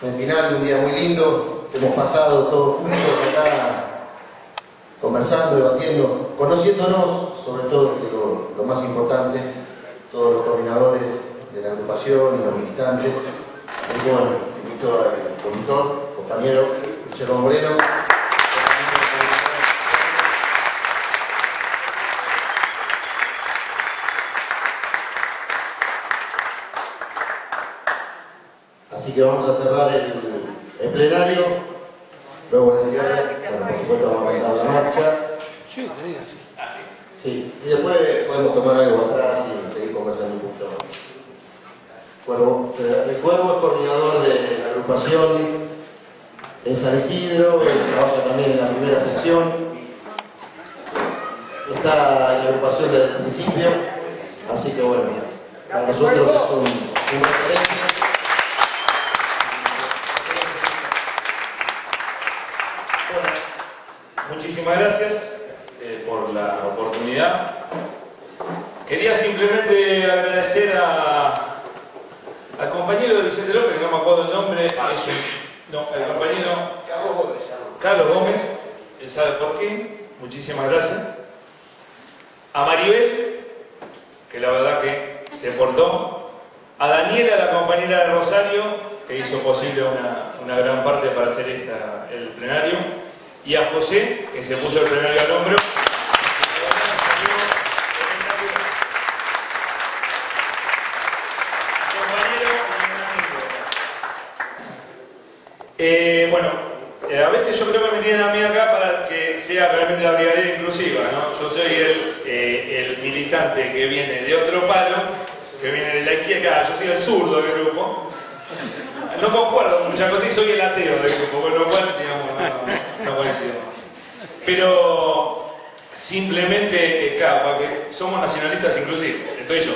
En final de un día muy lindo, hemos pasado todos juntos acá conversando, debatiendo, conociéndonos, sobre todo lo más importante, todos los coordinadores de la agrupación y los militantes. Y bueno, invito al conductor, compañero Guillermo Moreno. Así que vamos a cerrar el plenario, luego la cierre, bueno, por supuesto vamos a mandar la marcha. Sí, sería así. Así. Sí, y después podemos tomar algo atrás y seguir conversando un poquito más. El Cuervo es coordinador de la agrupación en San Isidro, él trabaja también en la primera sección, está en la agrupación desde el principio, así que bueno, para nosotros es un referente. Muchísimas gracias por la oportunidad. Quería simplemente agradecer al compañero Vicente López, que no me acuerdo el nombre, el compañero Carlos Gómez, él sabe por qué, muchísimas gracias. A Maribel, que la verdad que se portó. A Daniela, la compañera de Rosario, que hizo posible una gran parte para hacer el plenario. Y a José, que se puso el plenario al hombro. A veces yo creo que me tienen a mí acá para que sea realmente la brigadera inclusiva, ¿no? Yo soy el militante que viene de otro palo, que viene de la izquierda, yo soy el zurdo del grupo. No concuerdo muchas cosas y soy el ateo del grupo, con lo cual, digamos, no coincido. Pero simplemente, claro, porque somos nacionalistas inclusivos, estoy yo.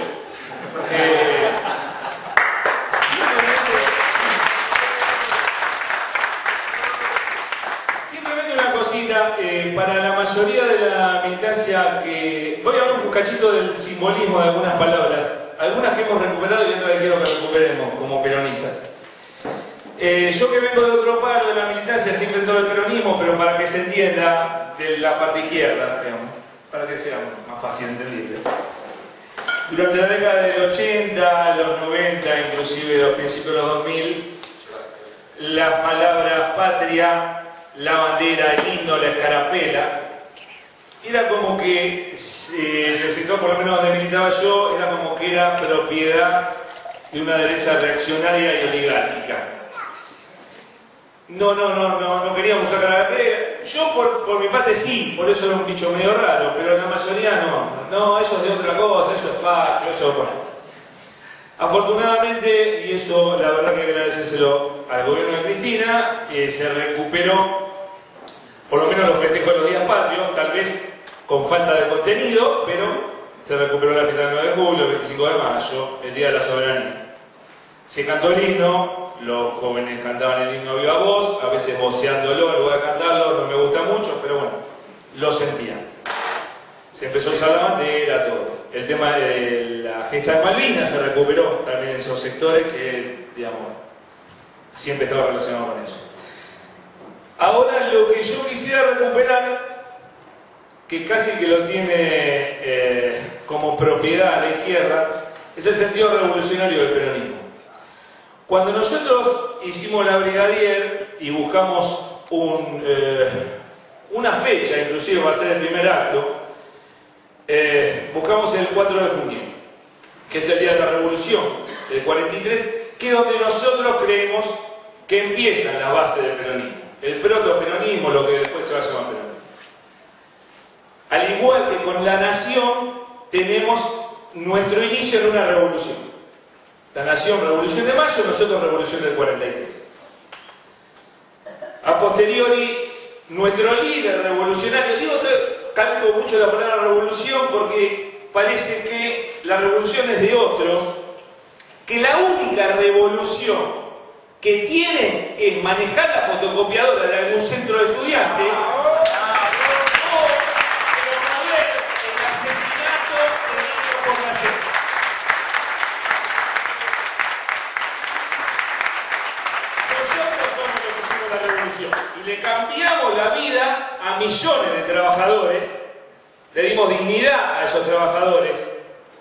Simplemente una cosita, para la mayoría de la militancia, que voy a hablar un cachito del simbolismo de algunas palabras, algunas que hemos recuperado y otras que quiero que recuperemos como peronistas. Yo que vengo de otro palo de la militancia, siempre todo el peronismo, pero para que se entienda de la parte izquierda, digamos, para que sea más fácil entendible. Durante la década del 80, los 90, inclusive los principios de los 2000, las palabras patria, la bandera, el himno, la escarapela, era como que, en el sector por lo menos donde militaba yo, era como que era propiedad de una derecha reaccionaria y oligárquica. No queríamos sacar a la fe. Yo por mi parte sí, por eso era un bicho medio raro, pero la mayoría no, eso es de otra cosa, eso es facho, eso bueno. Afortunadamente, y eso la verdad que agradecérselo al gobierno de Cristina, se recuperó por lo menos los festejos de los días patrios, tal vez con falta de contenido, pero se recuperó la fiesta del 9 de julio, el 25 de mayo, el Día de la Soberanía. Se cantó el himno, los jóvenes cantaban el himno Viva Voz, a veces voceándolo, luego de cantarlo, no me gusta mucho, pero bueno, lo sentían. Se empezó a usar la bandera, todo. El tema de la gesta de Malvinas se recuperó también en esos sectores que, digamos, siempre estaba relacionado con eso. Ahora lo que yo quisiera recuperar, que casi que lo tiene como propiedad a la izquierda, es el sentido revolucionario del peronismo. Cuando nosotros hicimos la Brigadier y buscamos una fecha, inclusive va a ser el primer acto, buscamos el 4 de junio, que es el día de la Revolución, el 43, que es donde nosotros creemos que empiezan las bases del peronismo. El protoperonismo, lo que después se va a llamar peronismo. Al igual que con la nación, tenemos nuestro inicio en una revolución. La nación, revolución de mayo, nosotros, revolución del 43. A posteriori, nuestro líder revolucionario, calco mucho la palabra revolución porque parece que la revolución es de otros, que la única revolución que tienen es manejar la fotocopiadora de algún centro de estudiantes o promover el asesinato de niños por nacer. Nosotros millones de trabajadores, le dimos dignidad a esos trabajadores,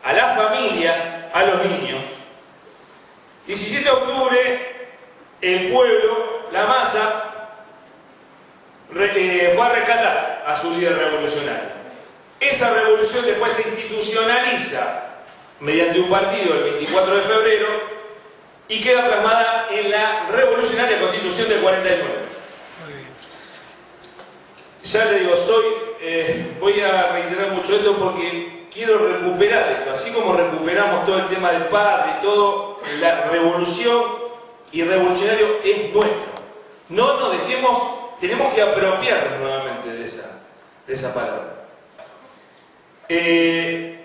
a las familias, a los niños. 17 de octubre, el pueblo, la masa, fue a rescatar a su líder revolucionario. Esa revolución después se institucionaliza mediante un partido el 24 de febrero y queda plasmada en la revolucionaria Constitución del 49. Ya le digo, voy a reiterar mucho esto porque quiero recuperar esto, así como recuperamos todo el tema del padre y todo, la revolución y revolucionario es nuestro. No nos dejemos, tenemos que apropiarnos nuevamente de esa palabra. Me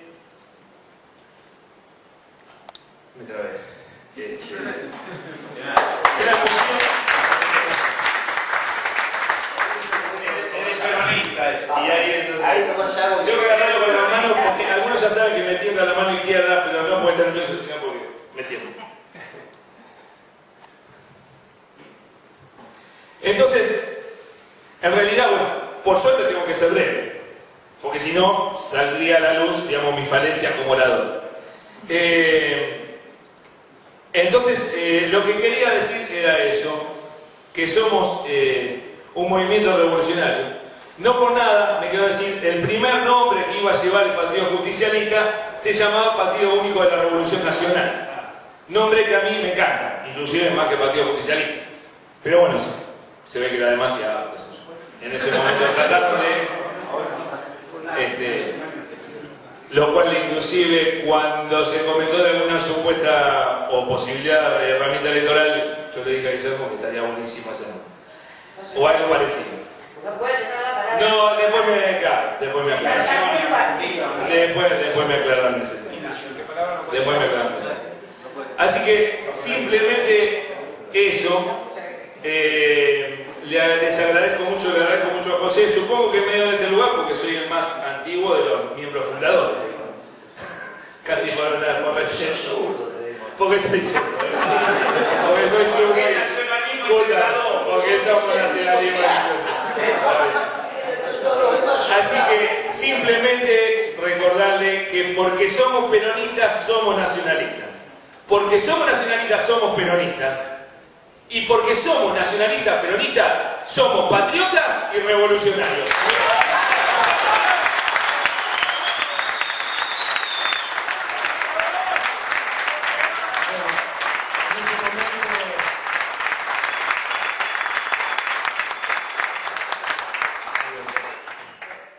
trabé. Y ahí entonces, yo voy a agarrarlo con la mano porque algunos ya saben que me tiembla la mano izquierda, pero no puede estar nervioso sino porque me tiembla. Entonces, en realidad, bueno, por suerte tengo que ser breve, porque si no, saldría a la luz, digamos, mi falencia como orador. Entonces, lo que quería decir era eso, que somos un movimiento revolucionario. No por nada, me quiero decir, el primer nombre que iba a llevar el Partido Justicialista se llamaba Partido Único de la Revolución Nacional. Nombre que a mí me encanta, inclusive más que Partido Justicialista. Pero bueno, se ve que era demasiado. En ese momento trataron lo cual inclusive cuando se comentó de alguna supuesta o posibilidad de herramienta electoral, yo le dije a Guillermo que estaría buenísimo hacerlo. O algo parecido. No puede tener la palabra. No, después me aclaran. Después me aclaran ese tema. Después me aclaran. Así que simplemente eso. Les agradezco mucho, le agradezco mucho a José. Supongo que medio de este lugar porque soy el más antiguo de los miembros fundadores. Casi por una corrección. Porque soy zurdo. Porque soy zurdo. Porque somos nacionalismo. Así que simplemente recordarle que porque somos peronistas somos nacionalistas. Porque somos nacionalistas somos peronistas. Y porque somos nacionalistas peronistas somos patriotas y revolucionarios.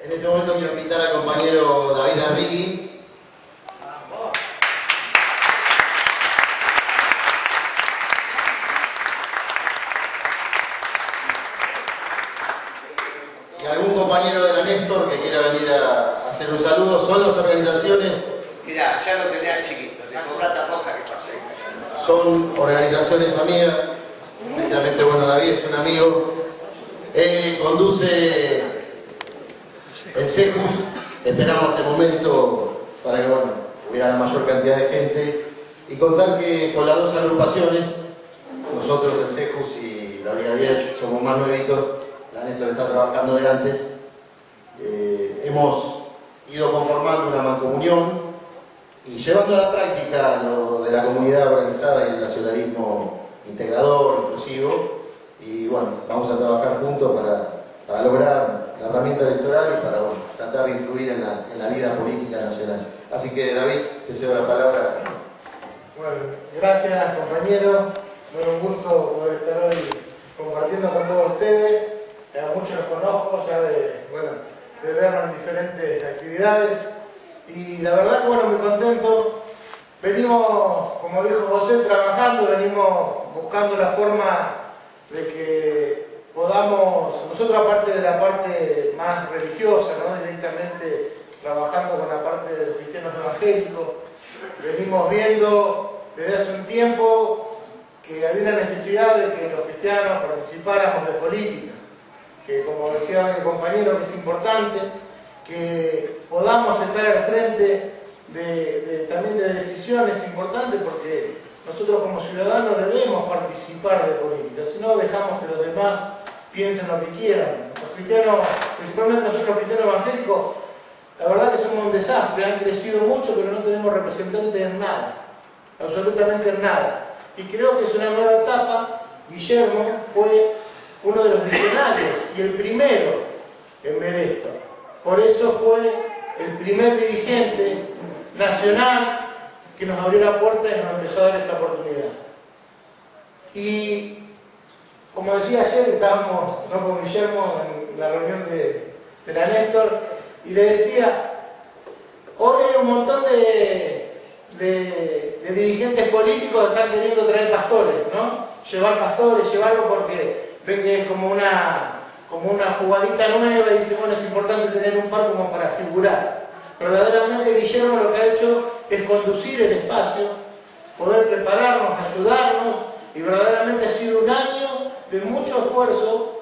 En este momento quiero invitar al compañero David Arrigui. Y algún compañero de la Néstor que quiera venir a hacer un saludo. Son las organizaciones. Mirá, ya lo tenía chiquito, de con plata roja que pasé. Son organizaciones amigas. Especialmente, bueno, David es un amigo. Él conduce el CEJUS. Esperamos este momento para que, bueno, hubiera la mayor cantidad de gente. Y contar que con las dos agrupaciones, nosotros el CEJUS y la Brigadier, somos más nuevitos. La Néstor está trabajando de antes. Hemos ido conformando una mancomunión y llevando a la práctica lo de la comunidad organizada y el nacionalismo integrador, inclusivo. Y bueno, vamos a trabajar juntos para lograr la herramienta electoral y para, bueno, tratar de influir en la vida política nacional. Así que, David, te cedo la palabra. Bueno, gracias, compañero. Bueno, un gusto poder estar hoy compartiendo con todos ustedes. A muchos los conozco ya de vernos en diferentes actividades. Y la verdad que, bueno, muy contento. Venimos, como dijo José, trabajando, venimos buscando la forma de que podamos, nosotros aparte de la parte más religiosa, ¿no? Directamente trabajando con la parte de los cristianos evangélicos, venimos viendo desde hace un tiempo que había una necesidad de que los cristianos participáramos de política, que como decía mi compañero, que es importante, que podamos estar al frente también de decisiones importantes, porque nosotros como ciudadanos debemos participar de política, si no dejamos que los demás piensen lo que quieran. los cristianos, principalmente nosotros los cristianos evangélicos, la verdad que somos un desastre, han crecido mucho, pero no tenemos representantes en nada, absolutamente en nada. Y creo que es una nueva etapa. Guillermo fue uno de los visionarios y el primero en ver esto. Por eso fue el primer dirigente nacional que nos abrió la puerta y nos empezó a dar esta oportunidad. Y como decía ayer, estábamos con Guillermo en la reunión de la Néstor, y le decía, hoy hay un montón de dirigentes políticos que están queriendo traer pastores, ¿no? Llevar pastores, llevarlo porque ven que es como una jugadita nueva y dicen, bueno, es importante tener un par como para figurar. Verdaderamente Guillermo lo que ha hecho es conducir el espacio, poder prepararnos, ayudarnos, y verdaderamente ha sido un año de mucho esfuerzo,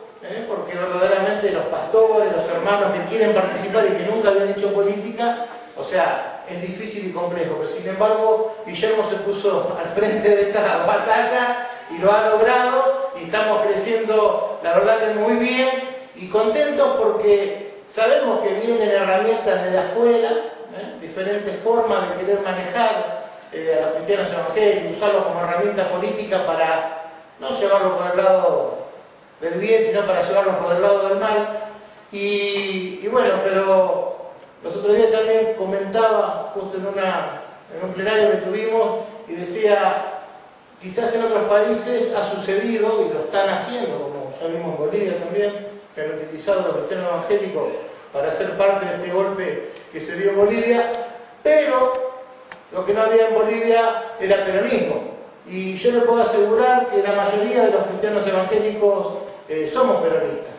porque verdaderamente los pastores, los hermanos que quieren participar y que nunca habían hecho política, o sea, es difícil y complejo, pero sin embargo Guillermo se puso al frente de esa batalla y lo ha logrado, y estamos creciendo, la verdad que muy bien y contentos, porque sabemos que vienen herramientas desde afuera, diferentes formas de querer manejar a los cristianos evangélicos, usarlos como herramienta política para no llevarlo por el lado del bien, sino para llevarlo por el lado del mal. Y bueno, pero los otros días también comentaba, justo en un plenario que tuvimos, y decía, quizás en otros países ha sucedido, y lo están haciendo, como ya vimos en Bolivia también, que han utilizado los cristianos evangélicos para ser parte de este golpe que se dio en Bolivia, pero lo que no había en Bolivia era peronismo. Y yo le puedo asegurar que la mayoría de los cristianos evangélicos somos peronistas.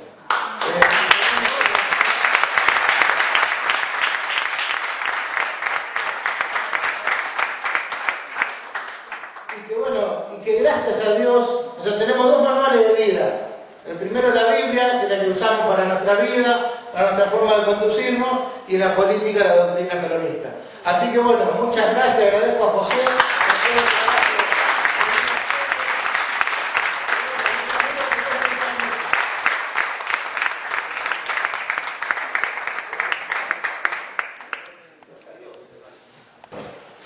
Y que bueno, y que gracias a Dios, o sea, tenemos dos manuales de vida. El primero es la Biblia, que es la que usamos para nuestra vida, para nuestra forma de conducirnos, y en la política la doctrina peronista. Así que bueno, muchas gracias, agradezco a José.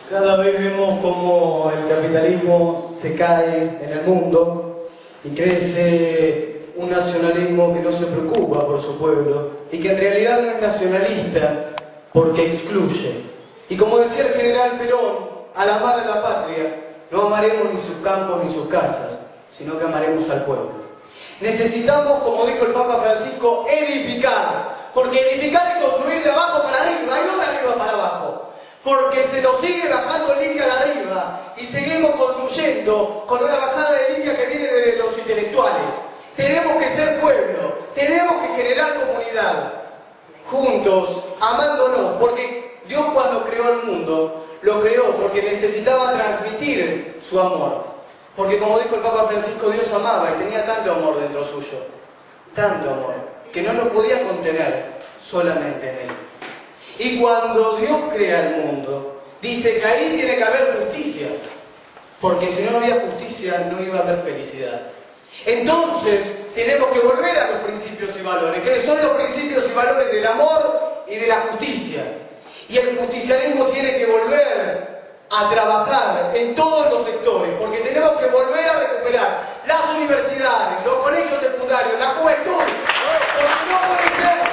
Cada vez vemos cómo el capitalismo se cae en el mundo y crece un nacionalismo que no se preocupa por su pueblo y que en realidad no es nacionalista porque excluye. Y como decía el general Perón, al amar a la patria no amaremos ni sus campos ni sus casas, sino que amaremos al pueblo. Necesitamos, como dijo el Papa Francisco, edificar, porque edificar es construir de abajo para arriba y no de arriba para abajo. Porque se nos sigue bajando línea de arriba y seguimos construyendo con una bajada de línea que viene de los intelectuales. Tenemos que ser pueblo, tenemos que generar comunidad, juntos, amándonos, porque Dios cuando creó el mundo, lo creó porque necesitaba transmitir su amor. Porque como dijo el Papa Francisco, Dios amaba y tenía tanto amor dentro suyo, tanto amor, que no lo podía contener solamente en él. Y cuando Dios crea el mundo, dice que ahí tiene que haber justicia, porque si no había justicia no iba a haber felicidad. Entonces tenemos que volver a los principios y valores, que son los principios y valores del amor y de la justicia. Y el justicialismo tiene que volver a trabajar en todos los sectores, porque tenemos que volver a recuperar las universidades, los colegios secundarios, la juventud, porque no puede ser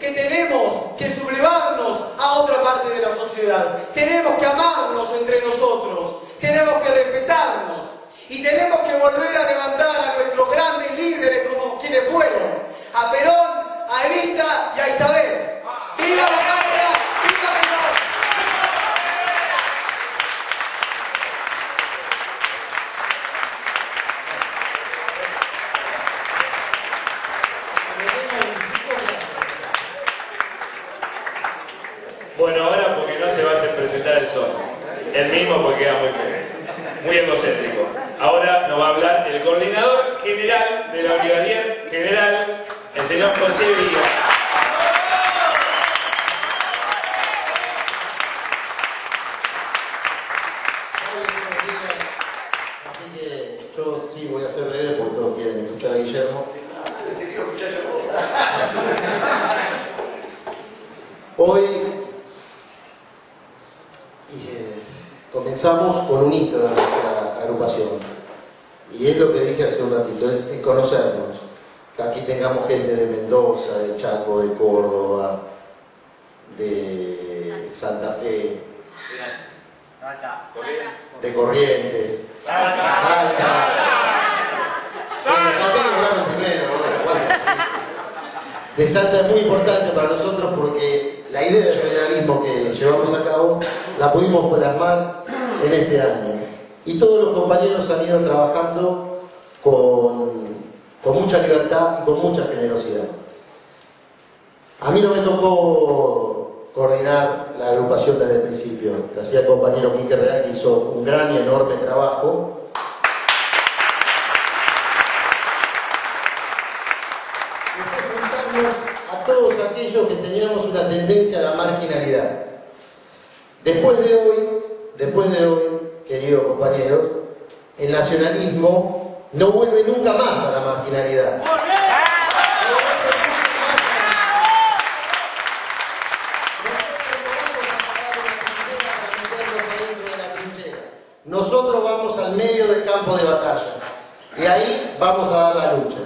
que tenemos que sublevarnos a otra parte de la sociedad. Tenemos que amarnos entre nosotros, tenemos que respetarnos y tenemos que volver a levantar a nuestros grandes líderes como quienes fueron, a Perón, a Evita y a Isabel. ¡Viva la patria! ¡Viva Perón! Bueno, ahora porque no se va a hacer presentar el solo. El mismo porque queda muy feo, muy egocéntrico. Ahora nos va a hablar el coordinador general de la Brigadier General, el señor José Villa. yo sí voy a ser breve porque todos quieren escuchar a Guillermo. Te quiero escuchar yo. Hoy comenzamos con un hito de nuestra agrupación. Y es lo que dije hace un ratito, es el conocernos. Que aquí tengamos gente de Mendoza, de Chaco, de Córdoba, de Santa Fe, de Corrientes, Salta. Bueno, Salta lo hablaron primero, de Salta es muy importante para nosotros porque la idea del federalismo que llevamos a cabo la pudimos plasmar en este año. Y todos los compañeros han ido trabajando con mucha libertad y con mucha generosidad. A mí no me tocó coordinar la agrupación desde el principio. Lo hacía el compañero Quique Real, que hizo un gran y enorme trabajo. A todos aquellos que teníamos una tendencia a la marginalidad. Después de hoy, queridos compañeros, el nacionalismo no vuelve nunca más a la marginalidad. Nosotros vamos al medio del campo de batalla y ahí vamos a dar la lucha.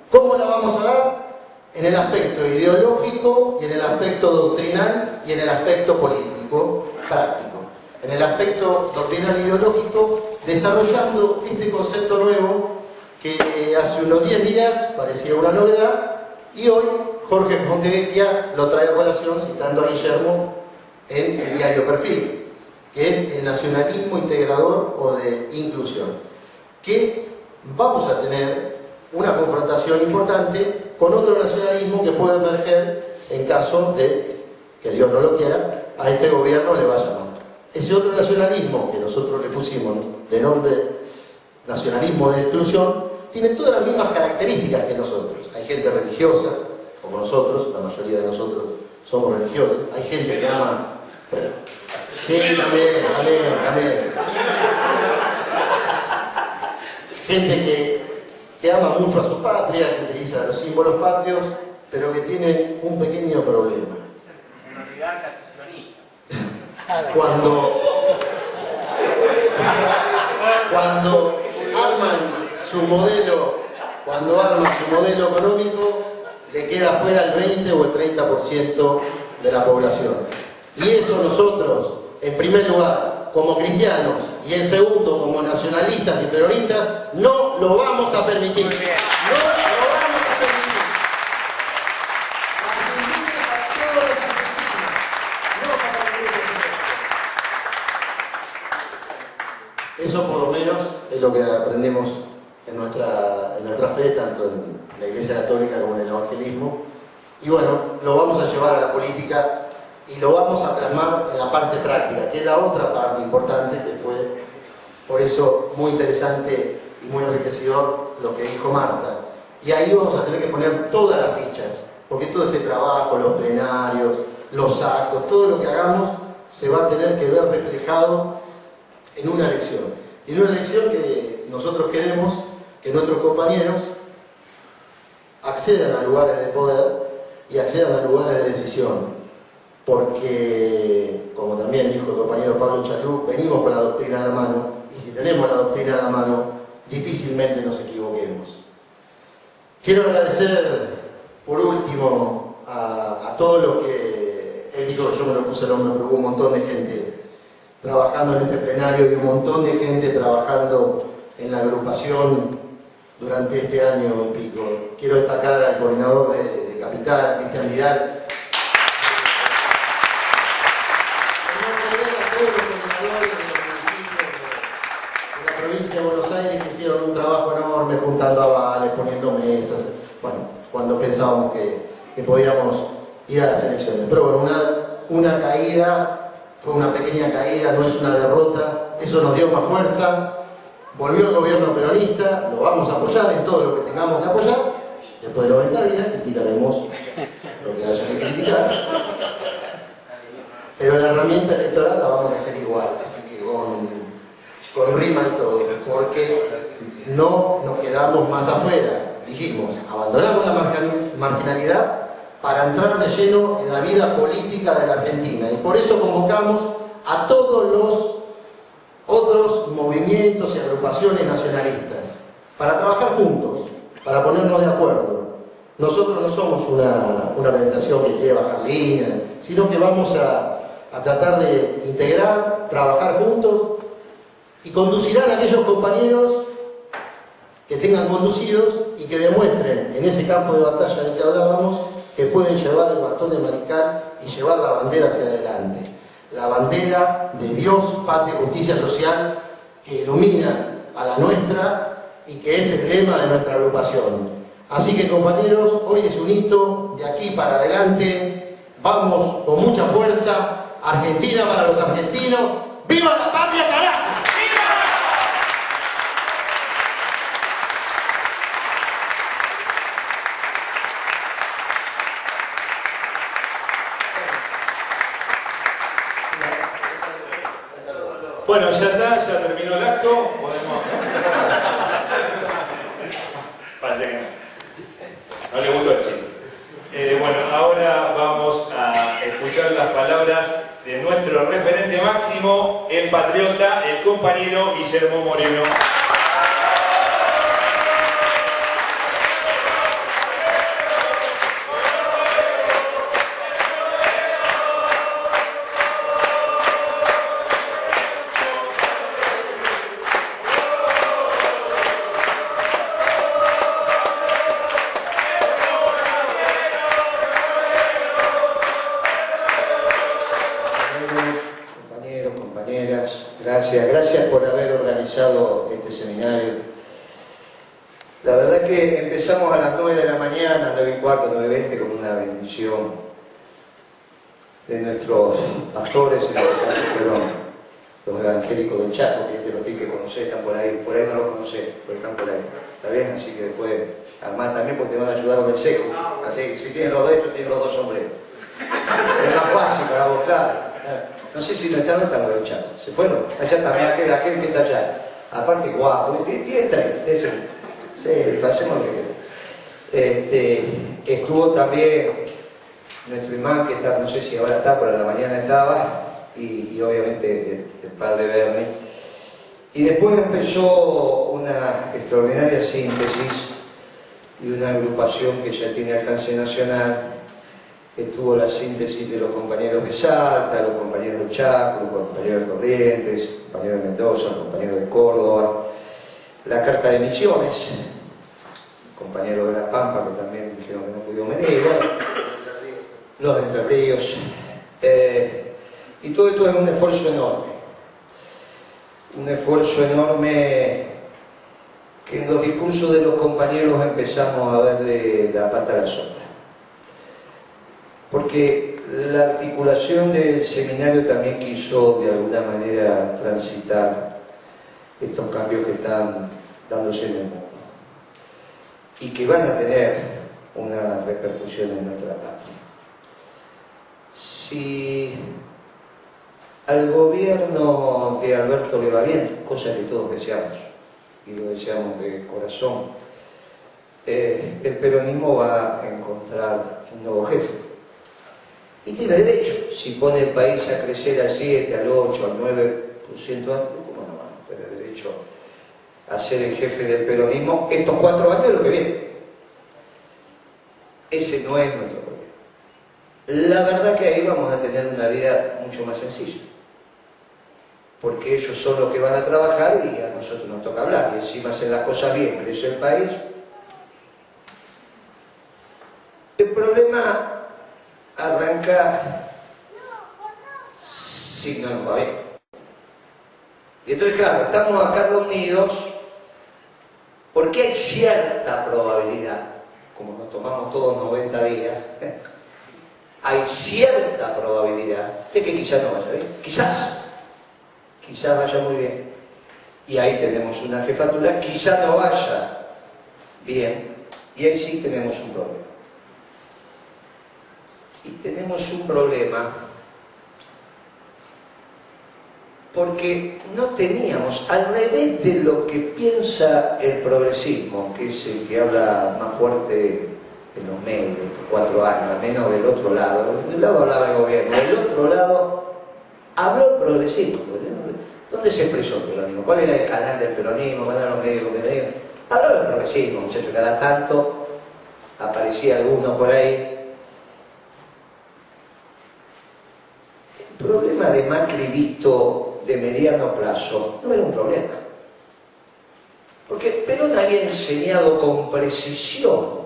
¿Cómo la vamos a dar? En el aspecto ideológico y en el aspecto doctrinal y en el aspecto político, práctico. En el aspecto doctrinal e ideológico, desarrollando este concepto nuevo que hace unos 10 días parecía una novedad y hoy Jorge Fontevecchia lo trae a colación citando a Guillermo en el diario Perfil, que es el nacionalismo integrador o de inclusión, que vamos a tener una confrontación importante con otro nacionalismo que puede emerger en caso de, que Dios no lo quiera, a este gobierno le vaya mal. Ese otro nacionalismo que nosotros le pusimos de nombre nacionalismo de exclusión, tiene todas las mismas características que nosotros. Hay gente religiosa, como nosotros, la mayoría de nosotros somos religiosos, hay gente que ama... Sí, también. Gente que ama mucho a su patria, que utiliza los símbolos patrios, pero que tiene un pequeño problema. Cuando arman su modelo económico, le queda fuera el 20 o el 30% de la población. Y eso nosotros, en primer lugar, como cristianos, y en segundo, como nacionalistas y peronistas, no lo vamos a permitir. No lo vamos a permitir. Argentina para todos los argentinos, no para el grupo. Eso por lo menos es lo que aprendemos en nuestra fe, tanto en la Iglesia Católica como en el evangelismo. Y bueno, lo vamos a llevar a la política y lo vamos a plasmar en la parte práctica, que es la otra parte importante, que fue por eso muy interesante y muy enriquecedor lo que dijo Marta. Y ahí vamos a tener que poner todas las fichas, porque todo este trabajo, los plenarios, los actos, todo lo que hagamos se va a tener que ver reflejado en una elección. En una elección que nosotros queremos que nuestros compañeros accedan a lugares de poder y accedan a lugares de decisión. Porque, como también dijo el compañero Pablo Chalú, venimos con la doctrina a la mano, y si tenemos la doctrina a la mano, difícilmente nos equivoquemos. Quiero agradecer, por último, a todo lo que él dijo, yo me lo puse al hombro, pero hubo un montón de gente trabajando en este plenario y un montón de gente trabajando en la agrupación durante este año y pico. Quiero destacar al coordinador de Capital, Cristian Vidal, de Buenos Aires, que hicieron un trabajo enorme juntando avales, poniendo mesas, bueno, cuando pensábamos que podíamos ir a las elecciones. Pero bueno, una caída, fue una pequeña caída, no es una derrota, eso nos dio más fuerza, volvió el gobierno peronista, lo vamos a apoyar en todo lo que tengamos que apoyar, después de 90 días criticaremos lo que haya que criticar, pero la herramienta electoral la vamos a hacer igual, así que con con rima y todo, porque no nos quedamos más afuera. Dijimos, abandonamos la marginalidad para entrar de lleno en la vida política de la Argentina, y por eso convocamos a todos los otros movimientos y agrupaciones nacionalistas para trabajar juntos, para ponernos de acuerdo. Nosotros no somos una organización que quiere bajar líneas, sino que vamos a tratar de integrar, trabajar juntos, y conducirán a aquellos compañeros que tengan conducidos y que demuestren en ese campo de batalla del que hablábamos que pueden llevar el bastón de Mariscal y llevar la bandera hacia adelante. La bandera de Dios, patria y justicia social, que ilumina a la nuestra y que es el lema de nuestra agrupación. Así que, compañeros, hoy es un hito, de aquí para adelante vamos con mucha fuerza. Argentina para los argentinos. ¡Viva la patria, carajo! Bueno, ya está, ya terminó el acto. Podemos. Parece que no le gustó el chiste. Bueno, ahora vamos a escuchar las palabras de nuestro referente máximo, el patriota, el compañero Guillermo Moreno. Gracias por haber organizado este seminario. La verdad que empezamos a las 9 de la mañana, 9:15, 9:20, con una bendición de nuestros pastores, en este caso fueron los evangélicos del Chaco, que los tienen que conocer, están por ahí no los conocés, pero están por ahí, ¿está bien? Así que después armar también porque te van a ayudar con el seco, así si tienen los derechos, tienen los dos sombreros. Es más fácil para vos, claro. No sé si no están los del Chaco. Se fueron. Allá también aquel que está allá. Aparte guapo. Tiene 3. Sí, pasemos lo que estuvo también nuestro imán, que está, no sé si ahora está, pero a la mañana estaba, y obviamente el padre Berni. Y después empezó una extraordinaria síntesis y una agrupación que ya tiene alcance nacional. Estuvo la síntesis de los compañeros de Salta, los compañeros de Chaco, los compañeros de Corrientes, los compañeros de Mendoza, los compañeros de Córdoba, la carta de Misiones, los compañeros de La Pampa, que también dijeron que no pudieron venir, los de Entre Ríos. Y todo esto es un esfuerzo enorme que en los discursos de los compañeros empezamos a verle la pata a la sota. Porque la articulación del seminario también quiso de alguna manera transitar estos cambios que están dándose en el mundo y que van a tener una repercusión en nuestra patria. Si al gobierno de Alberto le va bien, cosa que todos deseamos y lo deseamos de corazón, el peronismo va a encontrar un nuevo jefe. Y tiene derecho, si pone el país a crecer al 7, al 8, al 9% anual, ¿cómo no van a tener derecho a ser el jefe del peronismo estos 4 años de lo que viene? Ese no es nuestro problema. La verdad que ahí vamos a tener una vida mucho más sencilla, porque ellos son los que van a trabajar y a nosotros nos toca hablar, y encima hacer las cosas bien, crece el país. El problema arranca si no nos va bien. Y entonces, claro, estamos acá reunidos porque hay cierta probabilidad, como nos tomamos todos 90 días, hay cierta probabilidad de que quizás no vaya bien. Quizás vaya muy bien. Y ahí tenemos una jefatura, quizás no vaya bien, y ahí sí tenemos un problema. Y tenemos un problema porque no teníamos, al revés de lo que piensa el progresismo, que es el que habla más fuerte en los medios, estos 4 años, al menos del otro lado. De un lado hablaba el gobierno, del otro lado habló el progresismo. ¿Dónde se expresó el peronismo? ¿Cuál era el canal del peronismo? ¿Cuáles eran los medios comunitarios? Habló el progresismo, muchachos, cada tanto aparecía alguno por ahí. El problema de Macri visto de mediano plazo no era un problema, porque Perón había enseñado con precisión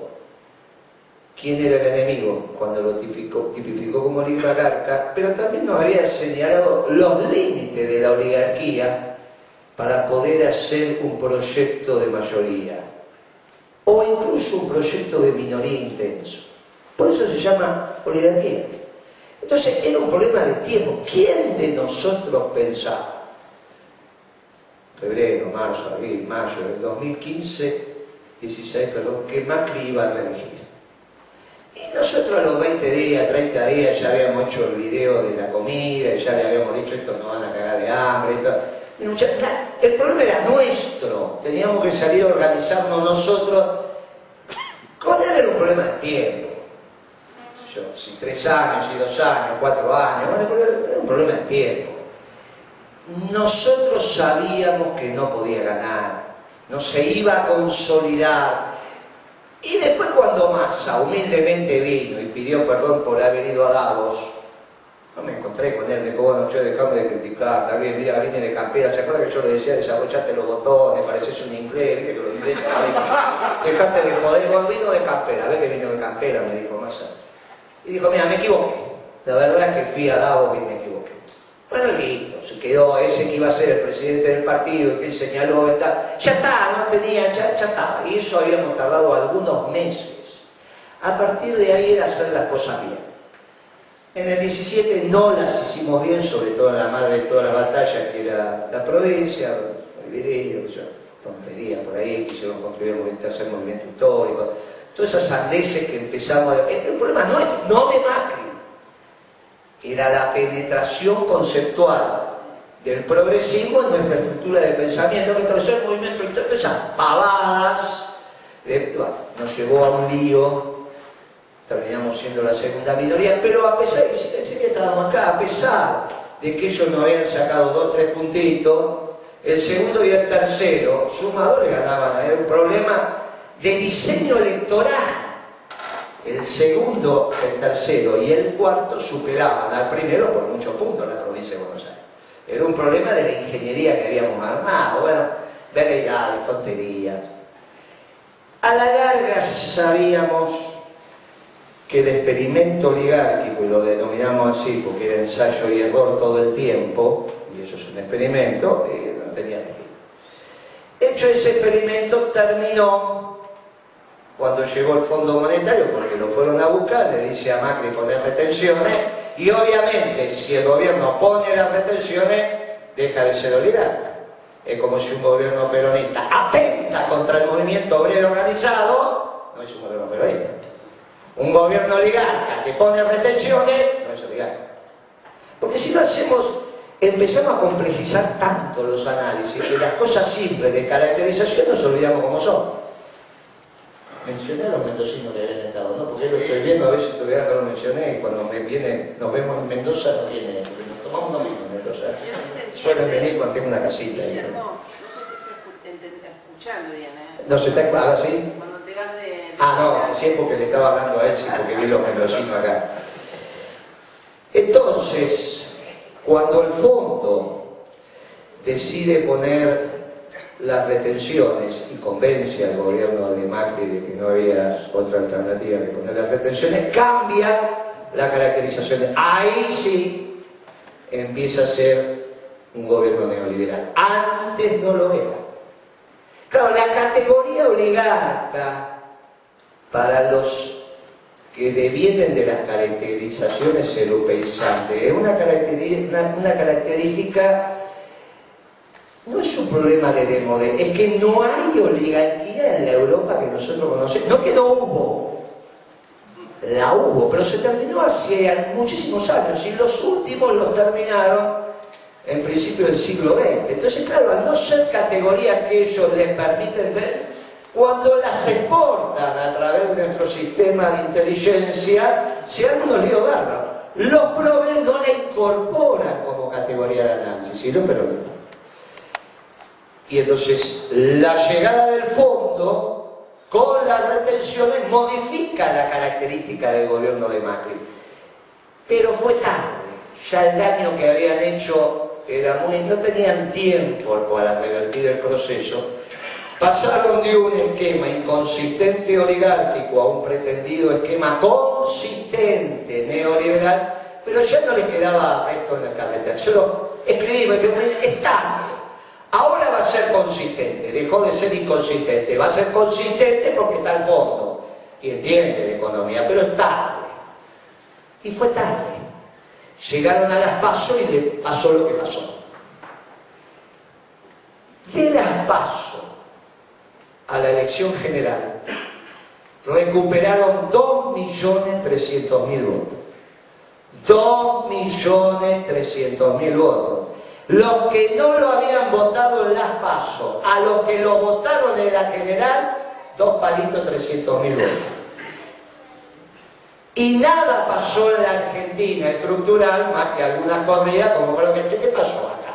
quién era el enemigo cuando lo tipificó como oligarca, pero también nos había señalado los límites de la oligarquía para poder hacer un proyecto de mayoría o incluso un proyecto de minoría intenso. Por eso se llama oligarquía. Entonces era un problema de tiempo. ¿Quién de nosotros pensaba? Febrero, marzo, abril, mayo del 2015, que Macri iba a reelegir. Y nosotros a los 20 días, 30 días ya habíamos hecho el video de la comida, y ya le habíamos dicho esto no van a cagar de hambre. El problema era nuestro, teníamos que salir a organizarnos nosotros. Con él era un problema de tiempo. Si 3 años, si 2 años, 4 años, era un problema de tiempo. Nosotros sabíamos que no podía ganar, no se iba a consolidar. Y después cuando Massa humildemente vino y pidió perdón por haber ido a Davos, no me encontré con él, me dijo, bueno, yo dejame de criticar, está bien, mira, vine de campera, ¿se acuerda que yo le decía, desabrochaste los botones, pareces un inglés, viste que los ingleses, dejate de joder, bueno, vino de campera, ve que vino de campera, me dijo Massa. Y dijo, mira, me equivoqué, la verdad es que fui a Davos y me equivoqué. Bueno, listo, se quedó ese que iba a ser el presidente del partido, que él señaló, ¿verdad? Ya está, no tenía, ya estaba. Y eso habíamos tardado algunos meses. A partir de ahí era hacer las cosas bien. En el 17 no las hicimos bien, sobre todo en la madre de todas las batallas, que era la provincia, dividido, tontería por ahí, quisieron construir un tercer movimiento histórico, todas esas sandeces que empezamos a... El problema no de Macri, era la penetración conceptual del progresismo en nuestra estructura de pensamiento, que creció el movimiento histórico, esas pavadas, nos llevó a un lío, terminamos siendo la segunda minoría, pero a pesar de que estábamos acá, a pesar de que ellos nos habían sacado 2 o 3 puntitos, el segundo y el tercero, sumadores ganaban, era un problema de diseño electoral. El segundo, el tercero y el cuarto superaban al primero por muchos puntos en la provincia de Buenos Aires. Era un problema de la ingeniería que habíamos armado, bueno, veleidades, tonterías. A la larga sabíamos que el experimento oligárquico, y lo denominamos así porque era ensayo y error todo el tiempo, y eso es un experimento, no tenía destino. Hecho ese experimento, terminó cuando llegó el Fondo Monetario, porque lo fueron a buscar, le dice a Macri poner retenciones, y obviamente si el gobierno pone las retenciones, deja de ser oligarca. Es como si un gobierno peronista atenta contra el movimiento obrero organizado, no es un gobierno peronista. Un gobierno oligarca que pone retenciones, no es oligarca. Porque si lo hacemos, empezamos a complejizar tanto los análisis, que las cosas simples de caracterización nos olvidamos cómo son. Mencioné a los mendocinos que habían estado, ¿no? Porque lo estoy viendo, a veces todavía no lo mencioné, y cuando nos vemos en Mendoza, no viene, porque nos tomamos unos vinos en Mendoza. Suelen venir cuando tengo una casita. Guillermo, no se te está escuchando bien, ¿eh? ¿No se está ahora sí? Cuando te vas de... No, sí, porque le estaba hablando a él, sí, porque vi los mendocinos acá. Entonces, cuando el fondo decide poner las retenciones y convence al gobierno de Macri de que no había otra alternativa que poner las retenciones, cambia la caracterización. Ahí sí empieza a ser un gobierno neoliberal. Antes no lo era. Claro, la categoría oligarca, para los que devienen de las caracterizaciones europeizantes, es una característica. No es un problema de demodé, es que no hay oligarquía en la Europa que nosotros conocemos. No que no hubo, la hubo, pero se terminó hace muchísimos años y los últimos los terminaron en principio del siglo XX. Entonces, claro, al no ser categorías que ellos les permiten tener, cuando las exportan a través de nuestro sistema de inteligencia, se arman unos líos bárbaros. Los PROVE no la incorporan como categoría de análisis, y los peronistas. Y entonces, la llegada del fondo con las retenciones modifica la característica del gobierno de Macri. Pero fue tarde. Ya el daño que habían hecho era no tenían tiempo para revertir el proceso. Pasaron de un esquema inconsistente oligárquico a un pretendido esquema consistente neoliberal, pero ya no les quedaba resto en el carretera. Yo lo escribí, es tarde. Ahora va a ser consistente, dejó de ser inconsistente, va a ser consistente porque está al fondo y entiende de economía, pero es tarde. Y fue tarde. Llegaron a las PASO y le pasó lo que pasó. De las PASO a la elección general recuperaron 2.300.000 votos. 2.300.000 votos. Los que no lo habían votado en las PASO, a los que lo votaron en la general, 300.000 votos. Y nada pasó en la Argentina estructural más que algunas corridas como creo que ¿qué pasó acá?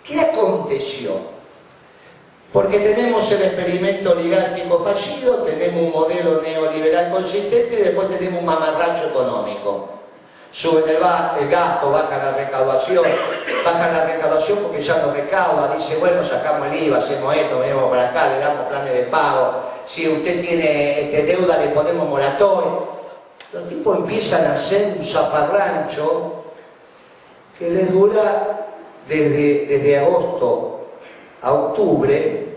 ¿Qué aconteció? Porque tenemos el experimento oligárquico fallido, tenemos un modelo neoliberal consistente y después tenemos un mamarracho económico. Suben el gasto, baja la recaudación porque ya no recauda, dice, bueno, sacamos el IVA, hacemos esto, venimos para acá, le damos planes de pago, si usted tiene deuda le ponemos moratoria. Los tipos empiezan a hacer un zafarrancho que les dura desde agosto a octubre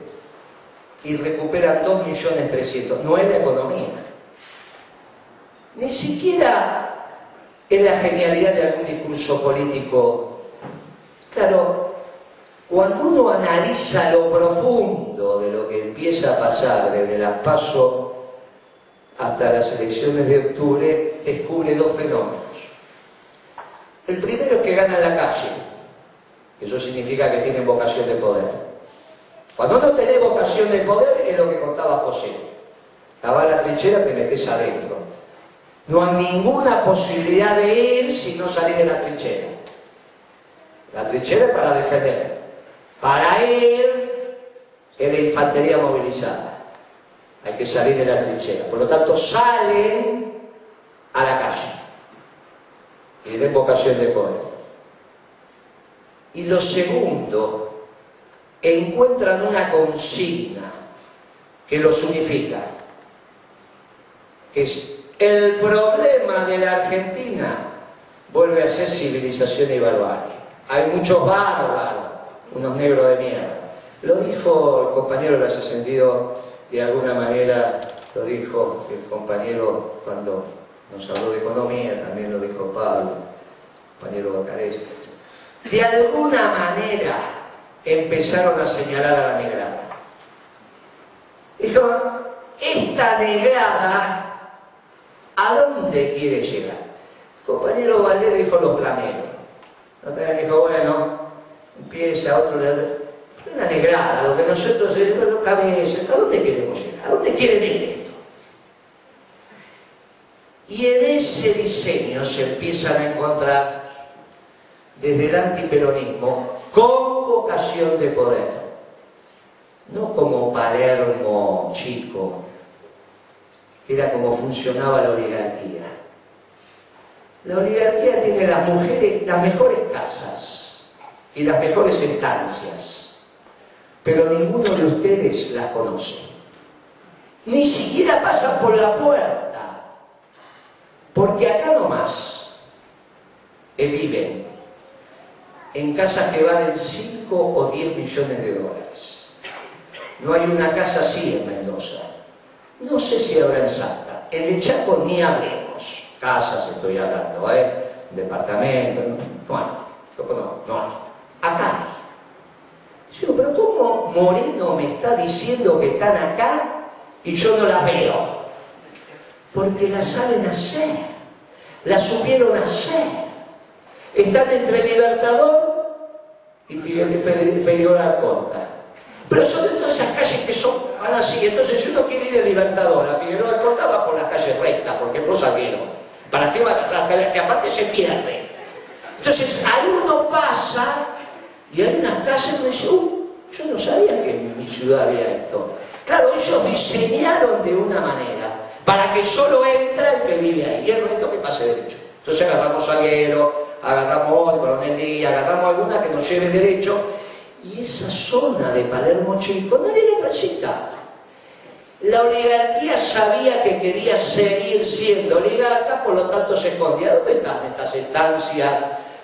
y recuperan 2.300.000. No es la economía. Ni siquiera es la genialidad de algún discurso político. Claro, cuando uno analiza lo profundo de lo que empieza a pasar desde las PASO hasta las elecciones de octubre, descubre dos fenómenos. El primero es que ganan la calle. Eso significa que tienen vocación de poder. Cuando no tenés vocación de poder, es lo que contaba José. Cavás la trinchera, te metés adentro. No hay ninguna posibilidad de ir si no salís de la trinchera. La trinchera es para defender. Para ir es la infantería movilizada. Hay que salir de la trinchera. Por lo tanto, salen a la calle. Tienen vocación de poder. Y lo segundo, encuentran una consigna que los unifica, que es el problema de la Argentina vuelve a ser civilización y barbarie. Hay muchos bárbaros, unos negros de mierda. Lo dijo el compañero, lo hace sentido de alguna manera, lo dijo el compañero cuando nos habló de economía, también lo dijo Pablo, el compañero Bacarés. De alguna manera empezaron a señalar a la negrada. Dijo, esta negrada, ¿a dónde quiere llegar? El compañero Valdés dijo los planeros. Otra vez dijo, bueno, empieza otro lado. Una negrada, lo que nosotros decimos, los cabezas, ¿a dónde queremos llegar? ¿A dónde quieren ir esto? Y en ese diseño se empiezan a encontrar desde el antiperonismo con vocación de poder, no como Palermo chico, que era como funcionaba la oligarquía. La oligarquía tiene las mujeres, las mejores casas y las mejores estancias, pero ninguno de ustedes las conoce. Ni siquiera pasan por la puerta, porque acá nomás viven en casas que valen 5 o 10 millones de dólares. No hay una casa así en Mendoza. No sé si habrá en Salta. En el Chaco ni hablemos. Casas estoy hablando, departamentos, no hay. Yo conozco, no hay. Acá hay. Digo, pero ¿cómo Moreno me está diciendo que están acá y yo no las veo? Porque las saben hacer. Las supieron hacer. Están entre Libertador y Figueroa Alcorta. Pero sobre todo esas calles que van así. Entonces, si uno quiere ir de Libertador a Figueroa Alcorta, va por las calles rectas, porque es zaguero. ¿Para qué va a las calles que aparte se pierde? Entonces, ahí uno pasa y hay unas calles donde dice, yo no sabía que en mi ciudad había esto. Claro, ellos diseñaron de una manera para que solo entra el que vive ahí y el resto que pase derecho. Entonces agarramos Salguero, agarramos Coronel Díaz, agarramos alguna que nos lleve derecho, y esa zona de Palermo Chico nadie la transita. La oligarquía sabía que quería seguir siendo oligarca, por lo tanto se escondía. ¿Dónde están estas estancias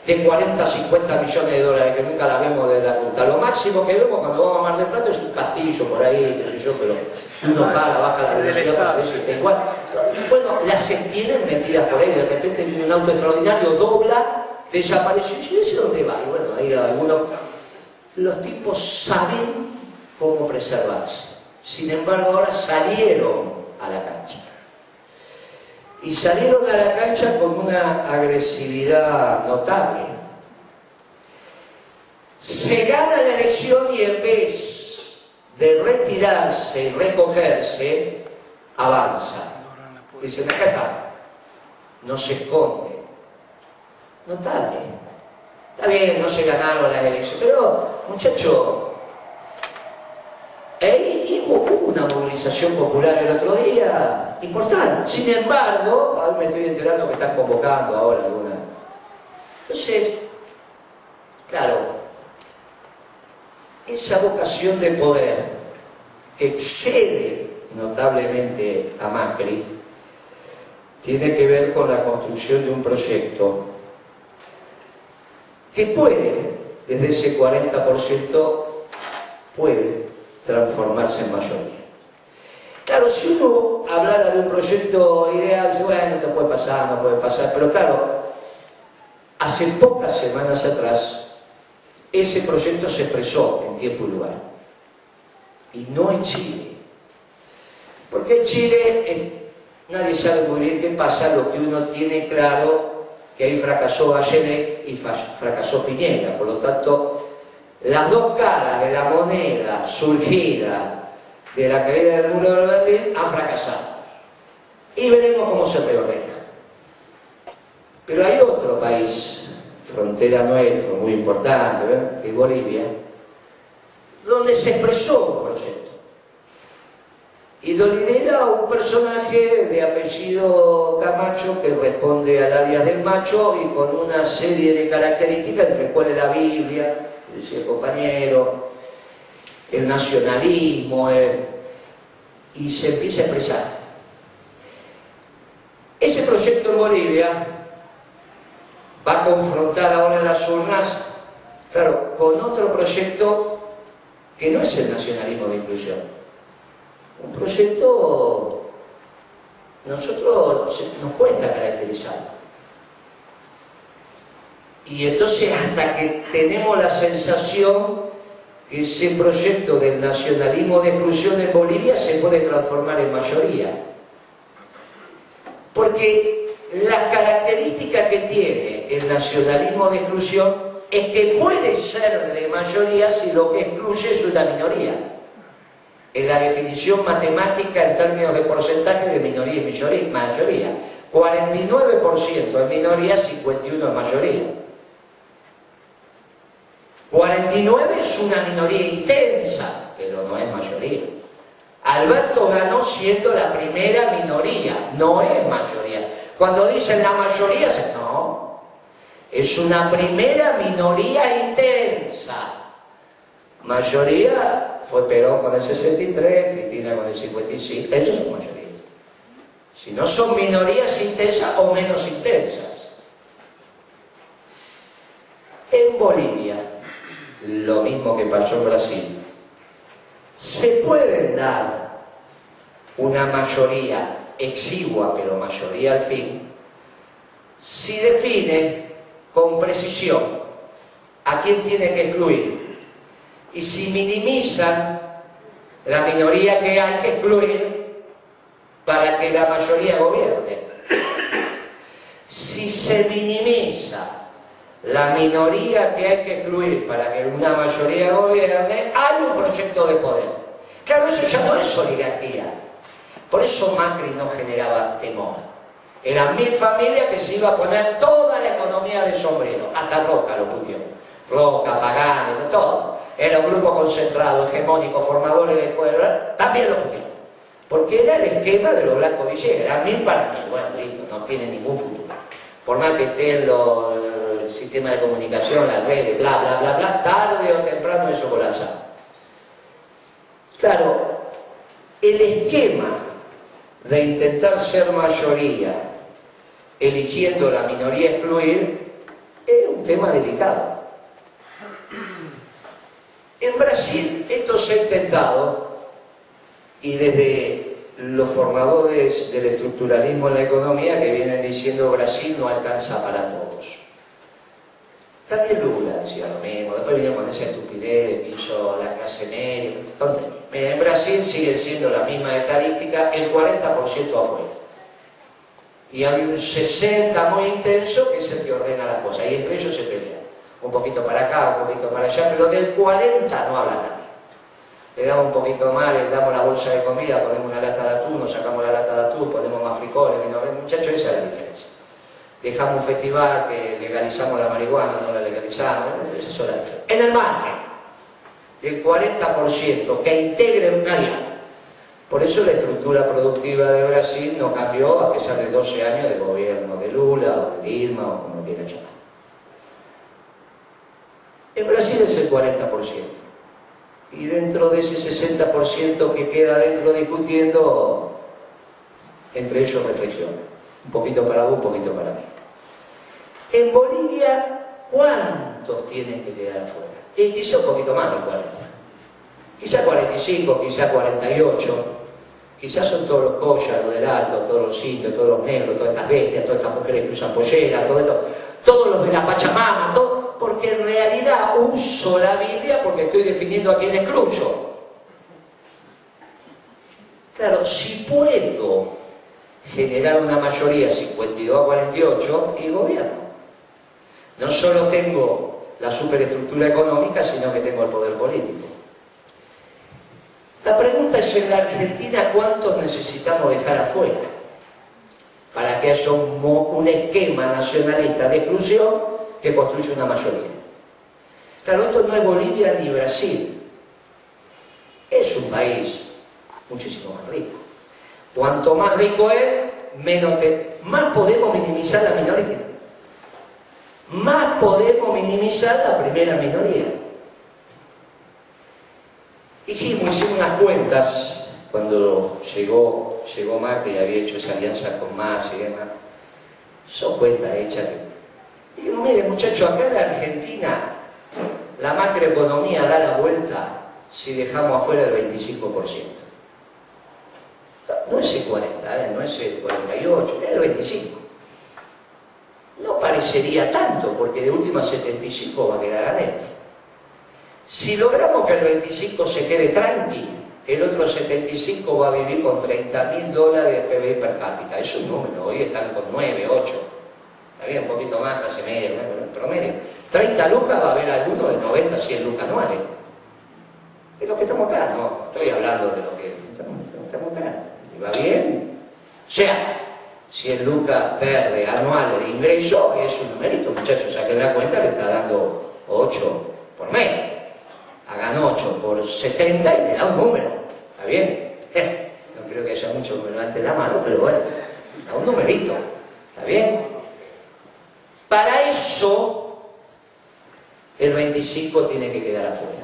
de 40, 50 millones de dólares que nunca las vemos de la ruta? Lo máximo que vemos cuando vamos a Mar del Plata es un castillo por ahí, qué sé yo, pero uno baja la velocidad para ver si está igual. Bueno, las tienen metidas por ahí, de repente viene un auto extraordinario, dobla, desapareció, y yo no sé dónde va. Y bueno, ahí algunos, los tipos saben cómo preservarse. Sin embargo, ahora salieron a la cancha. Y salieron a la cancha con una agresividad notable. Se gana la elección y en vez de retirarse y recogerse, avanza. Dicen, acá está. No se esconde. Notable. Está bien, no se ganaron las elecciones, pero, muchachos, hubo una movilización popular el otro día importante. Sin embargo, ahora me estoy enterando que están convocando ahora alguna. Entonces, claro, esa vocación de poder que excede notablemente a Macri tiene que ver con la construcción de un proyecto que puede, desde ese 40%, puede transformarse en mayoría. Claro, si uno hablara de un proyecto ideal, dice, bueno, no puede pasar, no puede pasar, pero claro, hace pocas semanas atrás, ese proyecto se expresó en tiempo y lugar. Y no en Chile. Porque en Chile nadie sabe muy bien qué pasa, lo que uno tiene claro, que ahí fracasó Bachelet y fracasó Piñera, por lo tanto, las dos caras de la moneda surgida de la caída del muro de Berlín han fracasado. Y veremos cómo se reordena. Pero hay otro país, frontera nuestro, muy importante, ¿verdad?, que es Bolivia, donde se expresó un proyecto. Y lo lidera un personaje de apellido Camacho que responde al alias del macho y con una serie de características, entre las cuales la Biblia, decía el compañero, el nacionalismo, y se empieza a expresar. Ese proyecto en Bolivia va a confrontar ahora en las urnas, claro, con otro proyecto que no es el nacionalismo de inclusión. Un proyecto, nosotros nos cuesta caracterizarlo. Y entonces hasta que tenemos la sensación que ese proyecto del nacionalismo de exclusión en Bolivia se puede transformar en mayoría. Porque la característica que tiene el nacionalismo de exclusión es que puede ser de mayoría si lo que excluye es una minoría. En la definición matemática en términos de porcentaje de minoría y mayoría. 49% es minoría, 51% es mayoría. 49 es una minoría intensa, pero no es mayoría. Alberto ganó siendo la primera minoría, no es mayoría. Cuando dicen la mayoría, no, es una primera minoría intensa. Mayoría fue Perón con el 63, Cristina con el 55, esos son mayoría. Si no son minorías intensas o menos intensas. En Bolivia, lo mismo que pasó en Brasil, se pueden dar una mayoría exigua, pero mayoría al fin, si define con precisión a quién tiene que excluir y si minimizan la minoría que hay que excluir para que la mayoría gobierne. Si se minimiza la minoría que hay que excluir para que una mayoría gobierne, hay un proyecto de poder. Claro, eso ya no es oligarquía. Por eso Macri no generaba temor. Eran 1000 familias que se iba a poner toda la economía de sombrero. Hasta Roca lo puteó. Roca, Pagani, todo. Era un grupo concentrado, hegemónico, formadores de poder. También lo puteó. Porque era el esquema de los Blanco Villegas. Era 1000 para 1000. Bueno, listo, no tiene ningún futuro. Por más que estén el sistema de comunicación, las redes, bla, bla, bla, bla, tarde o temprano eso colapsaba. Claro, el esquema de intentar ser mayoría, eligiendo la minoría excluir, es un tema delicado. En Brasil esto se ha intentado, y desde los formadores del estructuralismo en la economía que vienen diciendo Brasil no alcanza para todos. También Lula decía lo mismo, después vinieron con esa estupidez que hizo la clase media, tontería. En Brasil sigue siendo la misma estadística, el 40% afuera. Y hay un 60% muy intenso que es el que ordena las cosas, y entre ellos se pelean. Un poquito para acá, un poquito para allá, pero del 40% no habla nadie. Le damos un poquito más, le damos la bolsa de comida, ponemos una lata de atún, nos sacamos la lata de atún, ponemos más frijoles, menos... Muchachos, esa es la diferencia. Dejamos un festival que legalizamos la marihuana, no la legalizamos, esa es la diferencia. En el margen del 40% que integre una diana. Por eso la estructura productiva de Brasil no cambió a pesar de 12 años de gobierno de Lula o de Dilma o como quieran llamar. En Brasil es el 40%. Y dentro de ese 60% que queda dentro discutiendo, entre ellos reflexionan. Un poquito para vos, un poquito para mí. En Bolivia, ¿cuántos tienen que quedar fuera? Quizá un poquito más de 40. Quizá 45, quizá 48. Quizás son todos los collas, los delatos, todos los indios, todos los negros, todas estas bestias, todas estas mujeres que usan pollera, todo esto, todos los de la Pachamama, todo, porque en realidad uso la Biblia porque estoy definiendo a quién excluyo. Claro, si puedo generar una mayoría 52 a 48 y gobierno. No solo tengo la superestructura económica, sino que tengo el poder político. La pregunta es, en la Argentina, ¿cuántos necesitamos dejar afuera para que haya un esquema nacionalista de exclusión que construya una mayoría? Claro, esto no es Bolivia ni Brasil. Es un país muchísimo más rico. Cuanto más rico es, más podemos minimizar la minoría. Más podemos minimizar la primera minoría. Hicimos unas cuentas cuando llegó Macri y había hecho esa alianza con Mas y demás. Son cuentas hechas. Dijimos, mire muchachos, acá en la Argentina la macroeconomía da la vuelta si dejamos afuera el 25%. No es el 40, no es el 48, es el 25. No parecería tanto, porque de última 75 va a quedar adentro. Si logramos que el 25 se quede tranqui, el otro 75 va a vivir con $30.000 de PBI per cápita. Es un número, hoy están con 9, 8. Está bien, un poquito más, clase media, en promedio. 30 lucas va a haber alguno de 90, 100 lucas anuales. Es lo que estamos acá, no estoy hablando de lo que estamos acá. ¿Y va bien? O sea, 100 lucas verde anuales de ingreso es un numerito, muchachos, saquen la cuenta, le está dando 8 por mes. Hagan 8 por 70 y le da un número, ¿está bien? No creo que haya mucho número antes en la mano, pero bueno, da un numerito, ¿está bien? Para eso, el 25 tiene que quedar afuera.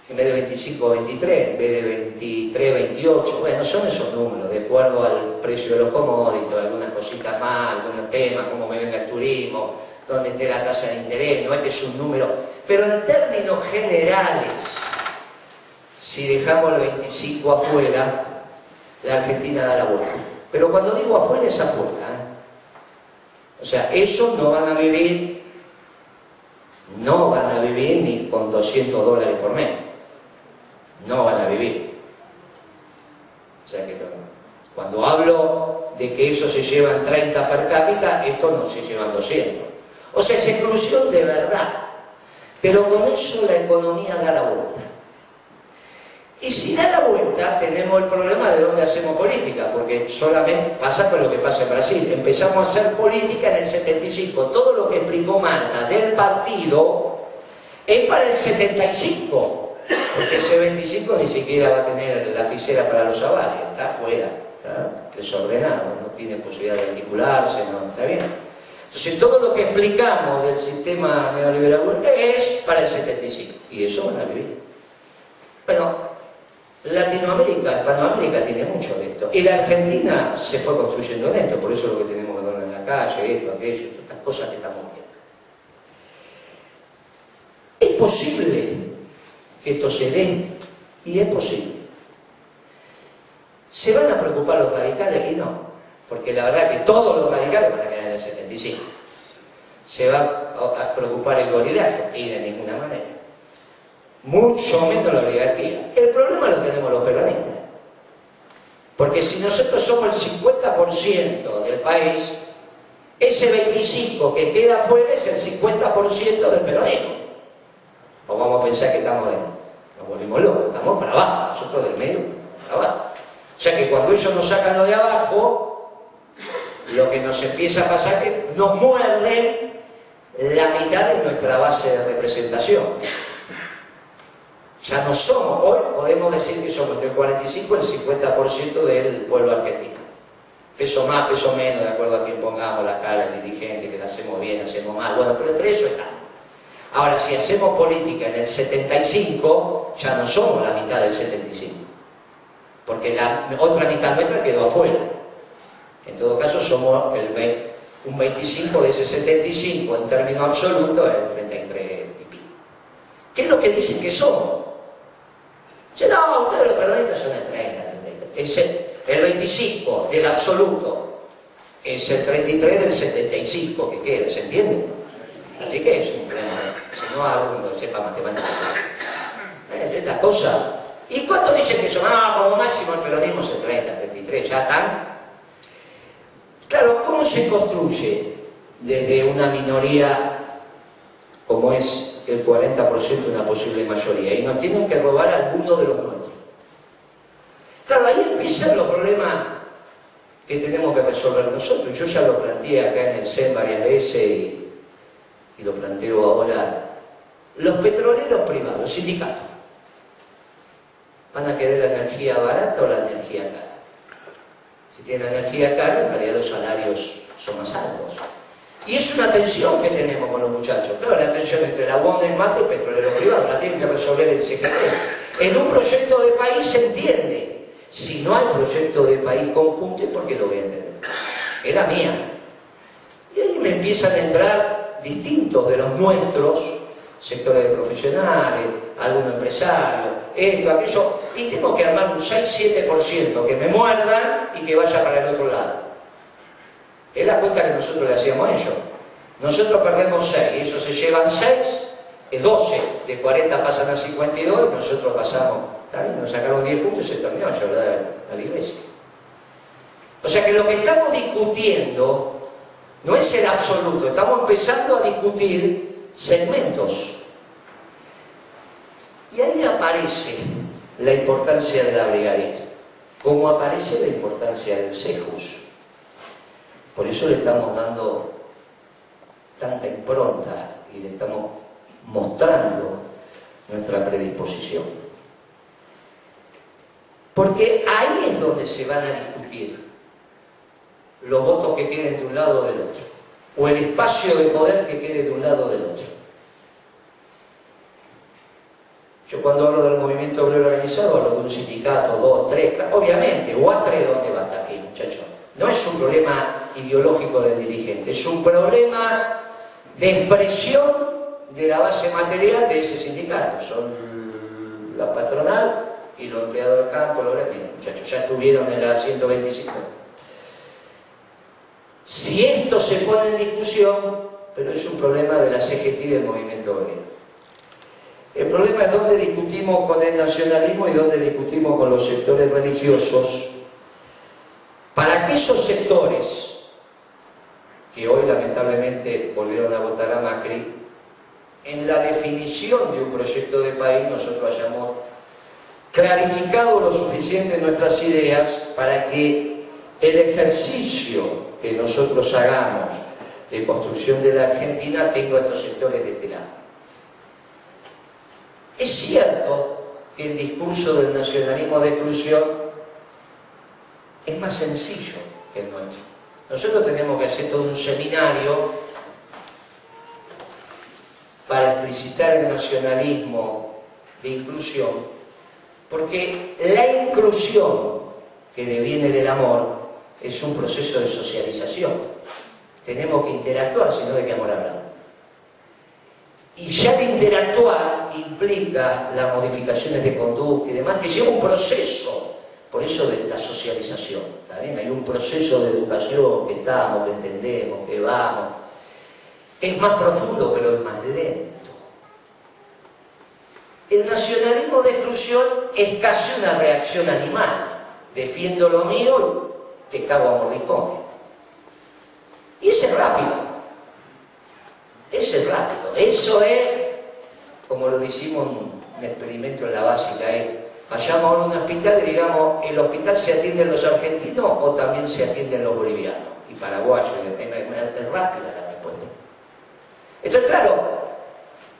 En vez de 25, 23, en vez de 23, 28, bueno, son esos números, de acuerdo al precio de los commodities, algunas cositas más, algunos temas, cómo me venga el turismo, dónde esté la tasa de interés, no es que es un número, pero en términos generales, si dejamos el 25 afuera, la Argentina da la vuelta. Pero cuando digo afuera, es afuera, ¿eh? O sea, esos no van a vivir ni con $200 por mes. No van a vivir. O sea que cuando hablo de que ellos se llevan 30 per cápita, estos no se llevan 200. O sea, es exclusión de verdad. Pero con eso la economía da la vuelta. Y si da la vuelta, tenemos el problema de dónde hacemos política, porque solamente pasa con lo que pasa en Brasil. Empezamos a hacer política en el 75. Todo lo que explicó Marta del partido es para el 75, porque ese 25 ni siquiera va a tener lapicera para los avales, está afuera, está desordenado, no tiene posibilidad de articularse, no está bien. Entonces todo lo que explicamos del sistema neoliberal es para el 75, y eso van a vivir. Bueno, Latinoamérica, Hispanoamérica tiene mucho de esto, y la Argentina se fue construyendo en esto, por eso es lo que tenemos que ver en la calle, esto, aquello, estas cosas que estamos viendo. ¿Es posible que esto se dé? Y es posible. ¿Se van a preocupar los radicales? Y no, porque la verdad que todos los radicales van a quedar en el 75. ¿Se va a preocupar el gorilaje? Y de ninguna manera. Mucho menos la oligarquía. El problema lo tenemos los peronistas. Porque si nosotros somos el 50% del país, ese 25% que queda afuera es el 50% del peronismo. O vamos a pensar que estamos nos volvimos locos, estamos para abajo, nosotros del medio para abajo. O sea que cuando ellos nos sacan lo de abajo, lo que nos empieza a pasar es que nos muerden la mitad de nuestra base de representación. Ya no somos, hoy podemos decir que somos entre el 45 y el 50% del pueblo argentino. Peso más, peso menos, de acuerdo a quien pongamos la cara, el dirigente, que la hacemos bien, hacemos mal. Bueno, pero entre eso estamos. Ahora, si hacemos política en el 75, ya no somos la mitad del 75. Porque la otra mitad nuestra quedó afuera. En todo caso, somos un 25 de ese 75 en términos absolutos, el 33 y pico. ¿Qué es lo que dicen que somos? Dice, no, ustedes los peronistas son el 30, el 33. El 25 del absoluto es el 33 del 75 que queda, ¿se entiende? Así que es un problema, si no alguno sepa matemáticas. Esta cosa. ¿Y cuánto dicen que son? Ah, como máximo el peronismo es el 30, 33, ya están. Claro, ¿cómo se construye desde una minoría como es el 40% una posible mayoría? Y nos tienen que robar alguno de los nuestros. Claro, ahí empiezan los problemas que tenemos que resolver nosotros. Yo ya lo planteé acá en el CEN varias veces y lo planteo ahora. Los petroleros privados, los sindicatos, ¿van a querer la energía barata o la energía cara? Si tienen energía cara, en realidad los salarios son más altos. Y es una tensión que tenemos con los muchachos. Claro, la tensión entre la UOM del mate y petroleros privados, la tienen que resolver el secretario. En un proyecto de país se entiende. Si no hay proyecto de país conjunto, ¿por qué lo voy a entender? Era mía. Y ahí me empiezan a entrar distintos de los nuestros, sectores de profesionales, algunos empresarios, esto, aquello, y tengo que armar un 6-7% que me muerdan y que vaya para el otro lado. Es la cuenta que nosotros le hacíamos a ellos. Nosotros perdemos 6, ellos se llevan 6, es 12, de 40 pasan a 52 y nosotros pasamos, está bien, nos sacaron 10 puntos y se terminó a llevar a la iglesia. O sea que lo que estamos discutiendo no es el absoluto, estamos empezando a discutir segmentos. Y ahí aparece la importancia de la brigadita, como aparece la importancia del CEJUS. Por eso le estamos dando tanta impronta y le estamos mostrando nuestra predisposición. Porque ahí es donde se van a discutir los votos que queden de un lado o del otro, o el espacio de poder que quede de un lado o del otro. Yo cuando hablo del movimiento obrero organizado hablo de un sindicato, 2, 3, claro, obviamente, UATRE, ¿dónde va a estar aquí, muchachos? No es un problema ideológico del dirigente, es un problema de expresión de la base material de ese sindicato. Son la patronal y los empleados del campo, los gremios, muchachos, ya estuvieron en la 125. Si esto se pone en discusión, pero es un problema de la CGT y del movimiento obrero. El problema es dónde discutimos con el nacionalismo y dónde discutimos con los sectores religiosos. ¿Para qué esos sectores que hoy lamentablemente volvieron a votar a Macri, en la definición de un proyecto de país nosotros hayamos clarificado lo suficiente nuestras ideas para que el ejercicio que nosotros hagamos de construcción de la Argentina tenga estos sectores de este lado. Es cierto que el discurso del nacionalismo de exclusión es más sencillo que el nuestro. Nosotros tenemos que hacer todo un seminario para explicitar el nacionalismo de inclusión, porque la inclusión que deviene del amor es un proceso de socialización. Tenemos que interactuar, si no, ¿de qué amor hablamos? Y ya el interactuar implica las modificaciones de conducta y demás, que lleva un proceso, por eso de la socialización, ¿está bien? Hay un proceso de educación que estamos, que entendemos, que vamos. Es más profundo, pero es más lento. El nacionalismo de exclusión es casi una reacción animal. Defiendo lo mío y te cago a mordiscones. Y ese es rápido. Ese es rápido. Eso es, como lo decimos en un experimento en la básica, vayamos ahora a un hospital y digamos, ¿el hospital se atienden los argentinos o también se atienden los bolivianos y paraguayos? Es rápida la respuesta. Entonces, claro,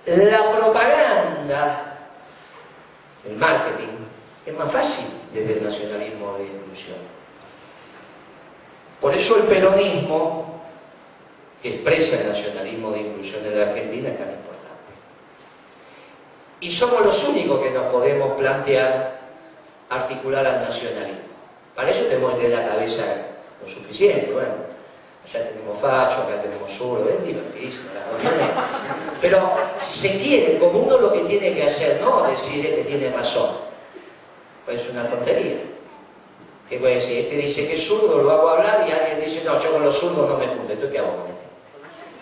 la propaganda, el marketing, es más fácil desde el nacionalismo de inclusión. Por eso el peronismo, que expresa el nacionalismo de inclusión en la Argentina, es tan importante. Y somos los únicos que nos podemos plantear articular al nacionalismo. Para eso tenemos que tener la cabeza lo suficiente. Bueno, allá tenemos facho, acá tenemos zurdo, es divertidísimo las reuniones. Pero se quiere, como uno lo que tiene que hacer, no decir este tiene razón. Pues es una tontería. ¿Qué puede decir? Este dice que es zurdo, lo hago hablar y alguien dice, no, yo con los zurdos no me junto. ¿Entonces qué hago con este?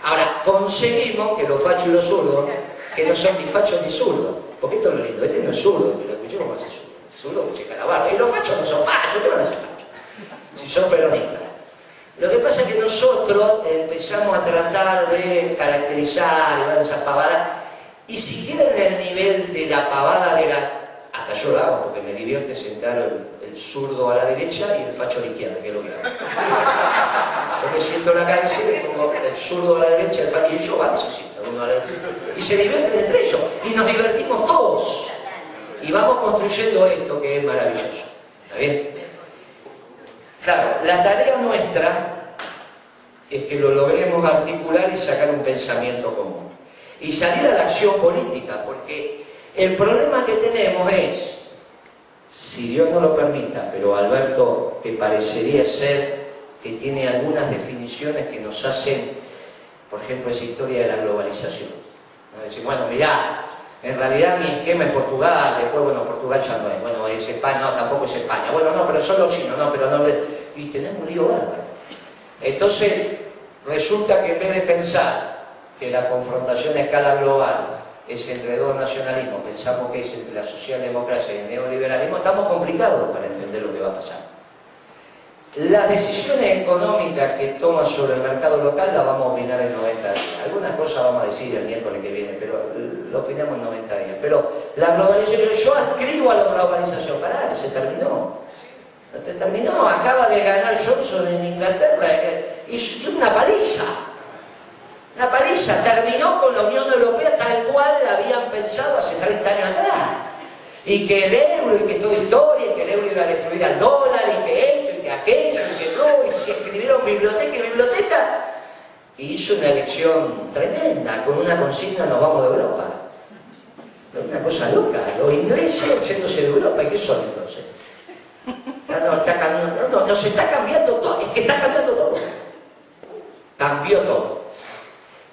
Ahora, conseguimos que los fachos y los zurdos, que no son ni fachos ni zurdos, porque esto es lo lindo, este no es zurdo, pero escuché cómo hace zurdo. Zurdo que checa la barba. Y los fachos no son fachos, ¿qué van a ser fachos? Si son peronistas. Lo que pasa es que nosotros empezamos a tratar de caracterizar y ver esas pavadas, y si queda en el nivel de la pavada de la... Hasta yo lo hago porque me divierte sentar el zurdo a la derecha y el facho a la izquierda, que es lo que hago. Yo me siento en la cabeza y pongo el zurdo a la derecha, el facho, y yo antes se sienta uno a la derecha. Y se divierten entre ellos, y nos divertimos todos. Y vamos construyendo esto que es maravilloso. ¿Está bien? Claro, la tarea nuestra es que lo logremos articular y sacar un pensamiento común. Y salir a la acción política, porque el problema que tenemos es, si Dios no lo permita, pero Alberto, que parecería ser que tiene algunas definiciones que nos hacen, por ejemplo, esa historia de la globalización. ¿No? Decir, bueno, mirá, en realidad mi esquema es Portugal, después, bueno, Portugal ya no es, bueno, es España, no, tampoco es España, bueno, no, pero son los chinos, no, pero no, y tenemos un lío bárbaro. Entonces, resulta que en vez de pensar que la confrontación a escala global es entre dos nacionalismos, pensamos que es entre la socialdemocracia y el neoliberalismo, estamos complicados para entender lo que va a pasar. Las decisiones económicas que toma sobre el mercado local las vamos a opinar en 90 días. Algunas cosas vamos a decir el miércoles que viene, pero lo opinamos en 90 días. Pero la globalización, yo adscribo a la globalización, pará, se terminó. Se terminó, acaba de ganar Johnson en Inglaterra, y una paliza. Una paliza, terminó con la Unión Europea tal cual la habían pensado hace 30 años atrás. Y que el euro, y que toda historia, y que el euro iba a destruir al dólar, y que esto, y que aquello, y que no, y se escribieron biblioteca y biblioteca. Y hizo una elección tremenda, con una consigna: nos vamos de Europa. Una cosa loca, los ingleses yéndose de Europa, ¿y qué son entonces? Nos está cambiando todo, es que está cambiando todo. Cambió todo.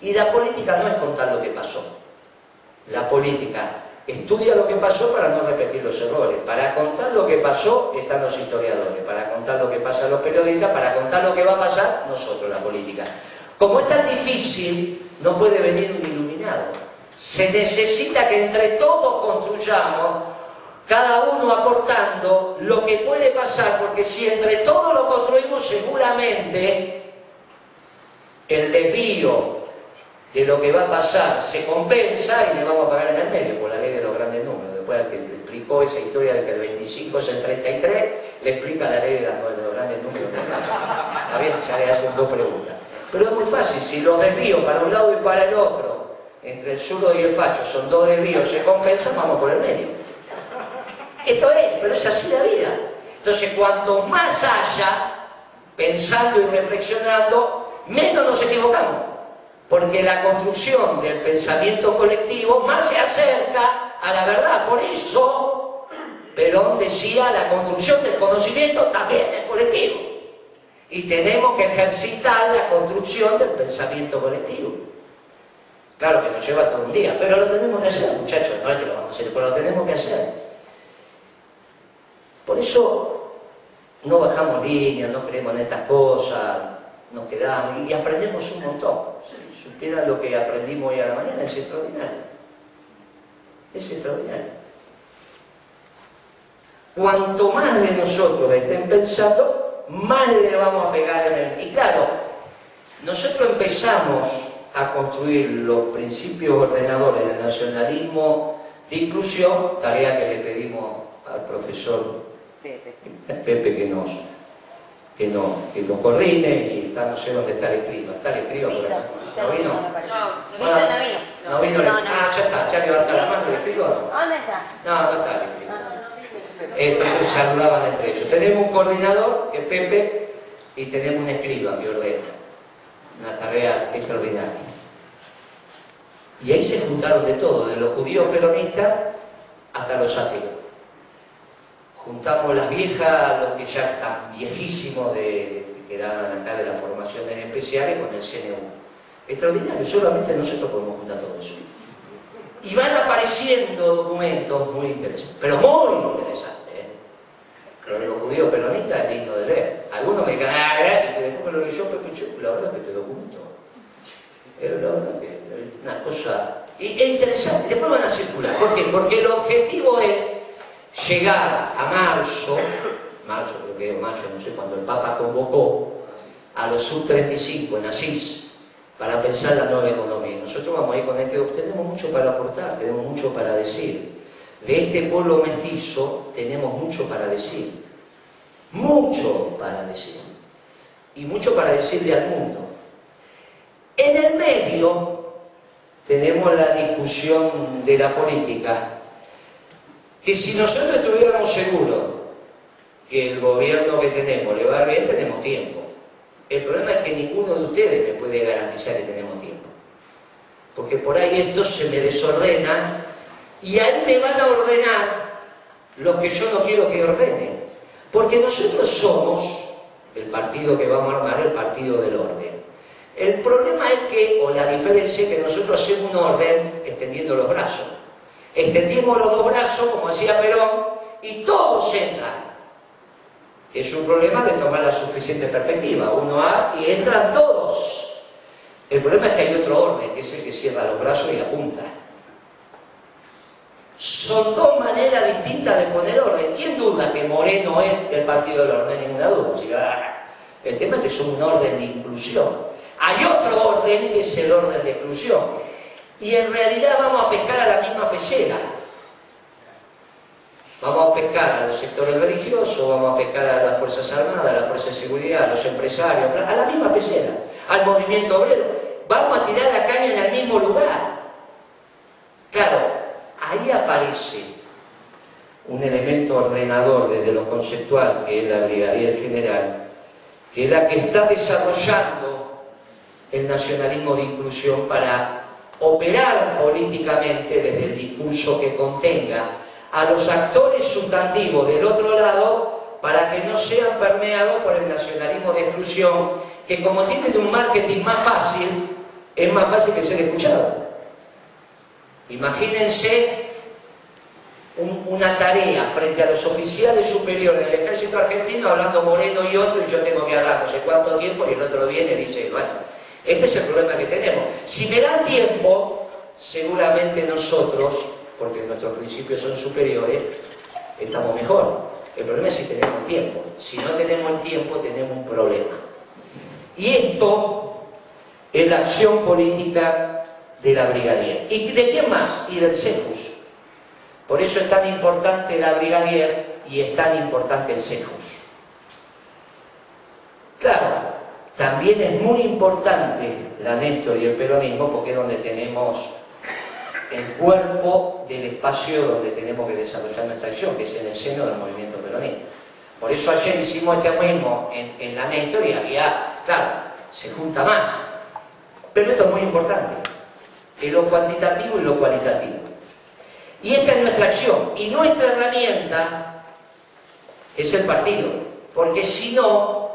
Y la política no es contar lo que pasó. La política estudia lo que pasó para no repetir los errores. Para contar lo que pasó están los historiadores, para contar lo que pasa los periodistas, para contar lo que va a pasar nosotros, la política. Como es tan difícil, no puede venir un iluminado. Se necesita que entre todos construyamos cada uno aportando lo que puede pasar, porque si entre todos lo construimos, seguramente el desvío de lo que va a pasar se compensa y le vamos a pagar en el medio por la ley de los grandes números. Después al que le explicó esa historia de que el 25 es el 33, le explica la ley de los grandes números. ¿Está bien? Ya le hacen dos preguntas. Pero es muy fácil, si los desvíos para un lado y para el otro, entre el zurdo y el facho, son dos desvíos, se compensan, vamos por el medio. Esto es, pero es así la vida. Entonces, cuanto más haya, pensando y reflexionando, menos nos equivocamos. Porque la construcción del pensamiento colectivo más se acerca a la verdad. Por eso, Perón decía, la construcción del conocimiento también es colectivo. Y tenemos que ejercitar la construcción del pensamiento colectivo. Claro que nos lleva todo un día, pero lo tenemos que hacer, muchachos. No es que lo vamos a hacer, pero lo tenemos que hacer. Por eso no bajamos líneas, no creemos en estas cosas, nos quedamos y aprendemos un montón. Si supieran lo que aprendimos hoy a la mañana, es extraordinario. Es extraordinario. Cuanto más de nosotros estén pensando, más le vamos a pegar en el... Y claro, nosotros empezamos a construir los principios ordenadores del nacionalismo de inclusión, tarea que le pedimos al profesor Pepe que nos coordine, y está, no sé dónde está el escriba. ¿Está el escriba por acá? ¿No vino? No vino. Ah, ya está, ya levanta la mano el escriba. ¿Dónde está? No está el escriba. Entonces saludaban entre ellos. Tenemos un coordinador, que es Pepe, y tenemos un escriba que ordena. Una tarea extraordinaria. Y ahí se juntaron de todo, de los judíos peronistas hasta los ateos. Juntamos las viejas, los que ya están viejísimos que daban acá de las formaciones especiales, con el CNU. Extraordinario, solamente nosotros podemos juntar todo eso. Y van apareciendo documentos muy interesantes, pero muy interesantes, ¿eh? Lo de los judíos peronistas es digno de leer. Algunos me digan, y después me lo leyó Pepe Chuc, la verdad que este documento es la verdad que es una cosa interesante. Después van a circular. ¿Por qué? Porque el objetivo es llegar a marzo, creo que es mayo, no sé, cuando el Papa convocó a los sub-35 en Asís para pensar la nueva economía. Nosotros vamos a ir con tenemos mucho para aportar, tenemos mucho para decir. De este pueblo mestizo tenemos mucho para decir. Mucho para decir. Y mucho para decirle al mundo. En el medio tenemos la discusión de la política, que si nosotros estuviéramos seguros que el gobierno que tenemos le va a ir bien, tenemos tiempo. El problema es que ninguno de ustedes me puede garantizar que tenemos tiempo. Porque por ahí esto se me desordena y ahí me van a ordenar lo que yo no quiero que ordenen. Porque nosotros somos el partido que vamos a armar, el partido del orden. El problema es que, o la diferencia es que nosotros hacemos un orden extendiendo los brazos. Extendimos los dos brazos, como decía Perón, y todos entran. Es un problema de tomar la suficiente perspectiva. Uno y entran todos. El problema es que hay otro orden, que es el que cierra los brazos y apunta. Son dos maneras distintas de poner orden. ¿Quién duda que Moreno es del partido del orden? No hay ninguna duda. El tema es que son un orden de inclusión. Hay otro orden que es el orden de exclusión. Y en realidad vamos a pescar a la misma pecera. Vamos a pescar a los sectores religiosos, vamos a pescar a las Fuerzas Armadas, a las Fuerzas de Seguridad, a los empresarios, a la misma pecera, al movimiento obrero. Vamos a tirar la caña en el mismo lugar. Claro, ahí aparece un elemento ordenador desde lo conceptual, que es la Brigadier General, que es la que está desarrollando el nacionalismo de inclusión para operar políticamente desde el discurso que contenga a los actores sustantivos del otro lado para que no sean permeados por el nacionalismo de exclusión, que como tienen un marketing más fácil, es más fácil que ser escuchado. Imagínense una tarea frente a los oficiales superiores del ejército argentino, hablando Moreno y otro, y yo tengo que hablar no sé cuánto tiempo, y el otro viene y dice, bueno, este es el problema que tenemos. Si me dan tiempo, seguramente nosotros, porque nuestros principios son superiores, estamos mejor. El problema es si tenemos tiempo. Si no tenemos el tiempo, tenemos un problema. Y esto es la acción política de la Brigadier. ¿Y de quién más? Y del CEJUS. Por eso es tan importante la Brigadier y es tan importante el CEJUS. Claro, también es muy importante la Néstor y el peronismo porque es donde tenemos el cuerpo del espacio donde tenemos que desarrollar nuestra acción, que es en el seno del movimiento peronista. Por eso ayer hicimos este mismo en la Néstor y había, claro, se junta más. Pero esto es muy importante, es lo cuantitativo y lo cualitativo. Y esta es nuestra acción, y nuestra herramienta es el partido, porque si no,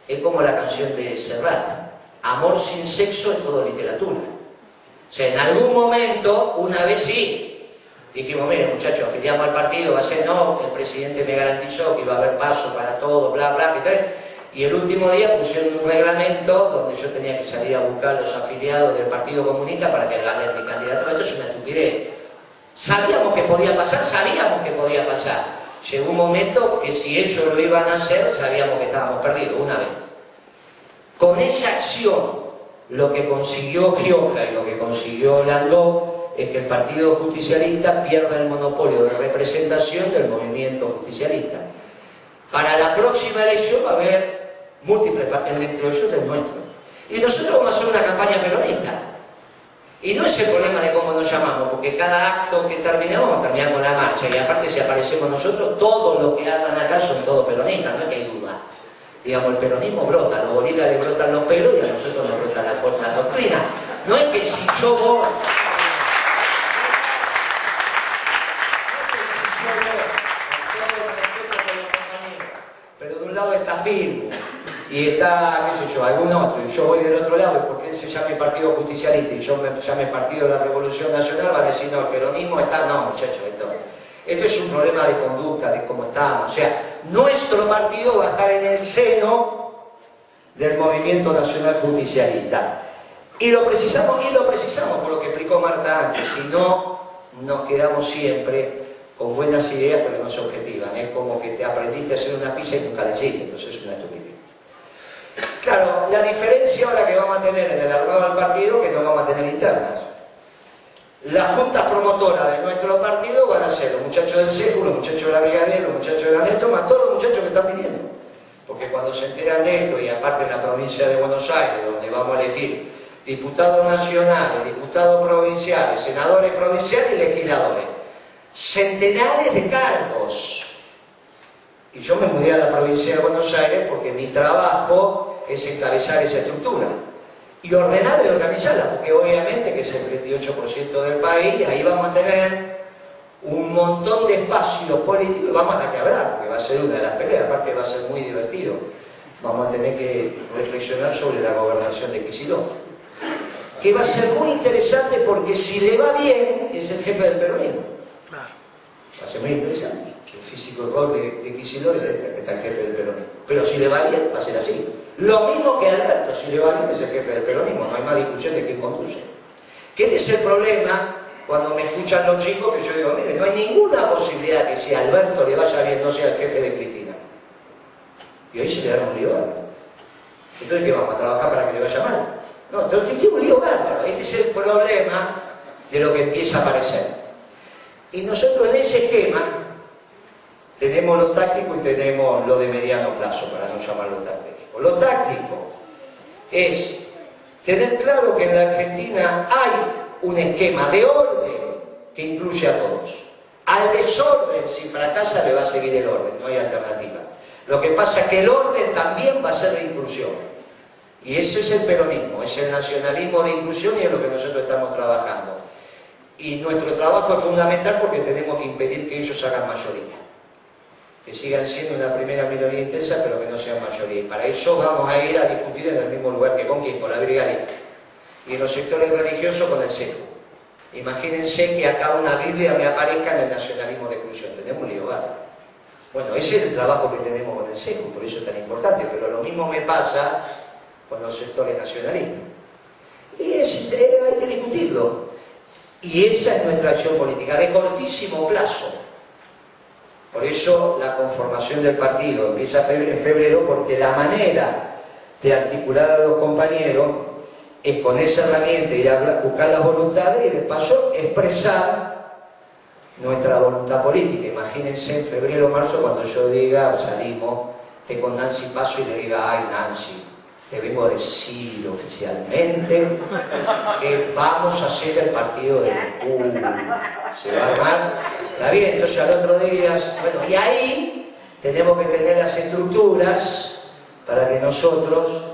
es como la canción de Serrat, amor sin sexo es todo literatura. O sea, en algún momento, una vez sí, dijimos, mire muchachos, afiliamos al partido, va a ser no, el presidente me garantizó que iba a haber paso para todo, bla, bla, que tal. Y el último día pusieron un reglamento donde yo tenía que salir a buscar a los afiliados del Partido Comunista para que ganen mi candidato. Esto es una estupidez. Sabíamos que podía pasar, sabíamos que podía pasar. Llegó un momento que si ellos lo iban a hacer, sabíamos que estábamos perdidos, una vez. Con esa acción, lo que consiguió Gioja y lo que consiguió Landó es que el Partido Justicialista pierda el monopolio de representación del movimiento justicialista. Para la próxima elección va a haber múltiples partidos, entre ellos el nuestro. Y nosotros vamos a hacer una campaña peronista. Y no es el problema de cómo nos llamamos, porque cada acto que terminemos vamos a terminar con la marcha. Y aparte, si aparecemos nosotros, todos los que andan acá son todos peronistas, no es que hay duda. Digamos, el peronismo brota, a los gorilas le brotan los pelos y a nosotros nos brota la doctrina. No es que si yo voy... Pero de un lado está Firmo y está, qué sé yo, algún otro, y yo voy del otro lado, y porque él se llame Partido Justicialista y yo me llame Partido de la Revolución Nacional, va a decir, no, el peronismo está, no, muchachos, esto es un problema de conducta, de cómo estamos. O sea, nuestro partido va a estar en el seno del Movimiento Nacional Justicialista. Y lo precisamos por lo que explicó Marta antes, si no nos quedamos siempre con buenas ideas pero no se objetivan. Es como que te aprendiste a hacer una pizza y nunca la hiciste, entonces es una estupidez. Claro, la diferencia ahora que vamos a tener en el armado del partido que no vamos a tener internas. Las juntas promotoras de nuestro partido van a ser los muchachos del CEJU, los muchachos de la Brigadier, los muchachos de la Néstor, más todos los muchachos que están viniendo. Porque cuando se enteran de esto, y aparte en la provincia de Buenos Aires, donde vamos a elegir diputados nacionales, diputados provinciales, senadores provinciales y legisladores, centenares de cargos. Y yo me mudé a la provincia de Buenos Aires porque mi trabajo es encabezar esa estructura y ordenarla y organizarla, porque obviamente que es el 38% del país, y ahí vamos a tener un montón de espacios políticos y vamos a tener que hablar, porque va a ser una de las peleas, aparte va a ser muy divertido. Vamos a tener que reflexionar sobre la gobernación de Kicillof, que va a ser muy interesante porque si le va bien es el jefe del peronismo. Va a ser muy interesante. El físico rol de Kicillof es este, que está el jefe del peronismo. Pero si le va bien, va a ser así. Lo mismo que Alberto, si le va bien es el jefe del peronismo, no hay más discusión de quién conduce. Que este es el problema cuando me escuchan los chicos, que yo digo, mire, no hay ninguna posibilidad que si a Alberto le vaya bien no sea el jefe de Cristina. Y hoy se le da un lío bárbaro. Entonces, ¿qué vamos a trabajar para que le vaya mal? No, entonces tiene un lío bárbaro. Este es el problema de lo que empieza a aparecer. Y nosotros en ese esquema tenemos lo táctico y tenemos lo de mediano plazo, para no llamarlo estratégico. Lo táctico es tener claro que en la Argentina hay un esquema de orden que incluye a todos. Al desorden, si fracasa, le va a seguir el orden, no hay alternativa. Lo que pasa es que el orden también va a ser de inclusión. Y ese es el peronismo, es el nacionalismo de inclusión y es lo que nosotros estamos trabajando. Y nuestro trabajo es fundamental porque tenemos que impedir que ellos hagan mayoría. Que sigan siendo una primera minoría intensa, pero que no sean mayoría. Y para eso vamos a ir a discutir en el mismo lugar que con quién, con la Brigadier. Y en los sectores religiosos con el CEJU. Imagínense que acá una Biblia me aparezca en el nacionalismo de exclusión. Tenemos un lío bárbaro. Bueno, ese es el trabajo que tenemos con el CEJU, por eso es tan importante. Pero lo mismo me pasa con los sectores nacionalistas. Y hay que discutirlo. Y esa es nuestra acción política, de cortísimo plazo. Por eso la conformación del partido empieza en febrero, porque la manera de articular a los compañeros es con esa herramienta ir a buscar las voluntades y de paso expresar nuestra voluntad política. Imagínense en febrero o marzo cuando yo diga, salimos, esté con Nancy Paso y le diga, ay Nancy, te vengo a decir oficialmente que vamos a hacer el partido del culo. Se va a armar. Está bien, entonces al otro día, bueno, y ahí tenemos que tener las estructuras para que nosotros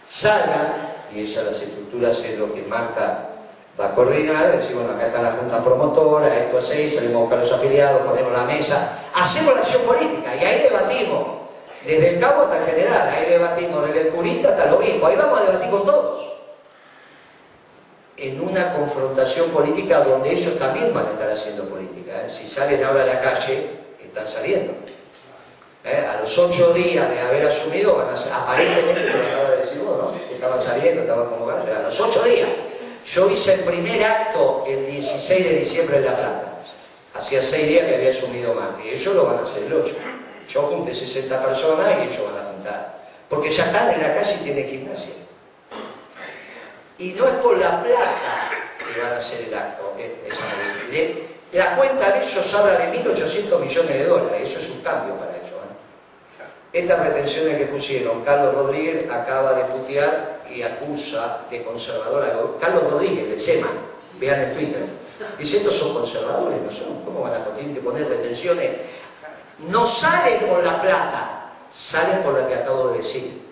salgan, y esas las estructuras es lo que Marta va a coordinar, decir, bueno, acá está la junta promotora, esto así, salimos a buscar los afiliados, ponemos la mesa, hacemos la acción política, y ahí debatimos. Desde el cabo hasta el general, ahí debatimos desde el curita hasta el obispo, ahí vamos a debatir con todos. En una confrontación política donde ellos también van a estar haciendo política. Si salen ahora a la calle, están saliendo. A los 8 días de haber asumido, van a, aparentemente, lo acaba de decir vos, ¿no? Que estaban saliendo, estaban convocados, a los 8 días. Yo hice el primer acto el 16 de diciembre en La Plata. Hacía 6 días que había asumido Macri, y ellos lo van a hacer el 8. Yo junté 60 personas y ellos van a juntar. Porque ya están en la calle y tienen gimnasia. Y no es por la plata que van a hacer el acto. La cuenta de ellos habla de 1.800 millones de dólares. Eso es un cambio para ellos. Estas retenciones que pusieron, Carlos Rodríguez acaba de putear y acusa de conservador a Carlos Rodríguez, del SEMA. Vean el Twitter. Dice, estos son conservadores, ¿no son? ¿Cómo van a tener que poner retenciones? No salen por la plata, salen por la que acabo de decir.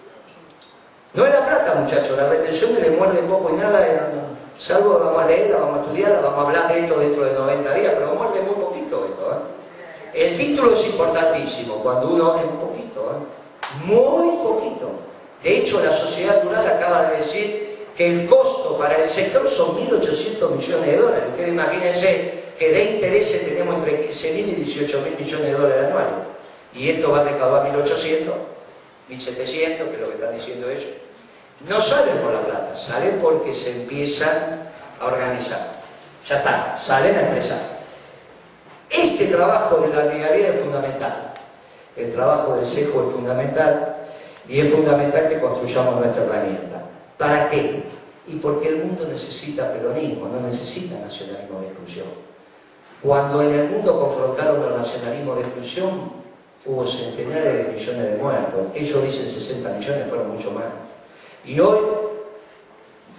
No es la plata, muchachos, la retención le muerde poco y nada, salvo vamos a leerla, vamos a estudiarla, vamos a hablar de esto dentro de 90 días, pero muerde muy poquito esto. El título es importantísimo, cuando uno es un poquito, muy poquito. De hecho, la sociedad rural acaba de decir que el costo para el sector son 1.800 millones de dólares. Ustedes imagínense que de intereses tenemos entre 15.000 y 18.000 millones de dólares anuales. Y esto va a recaudar 1.800, 1.700, que es lo que están diciendo ellos. No salen por la plata, salen porque se empiezan a organizar. Ya está, salen a expresar. Este trabajo de la brigadía es fundamental. El trabajo del CEJO es fundamental y es fundamental que construyamos nuestra herramienta. ¿Para qué? Y porque el mundo necesita peronismo, no necesita nacionalismo de exclusión. Cuando en el mundo confrontaron el nacionalismo de exclusión, hubo centenares de millones de muertos. Ellos dicen 60 millones, fueron mucho más. Y hoy,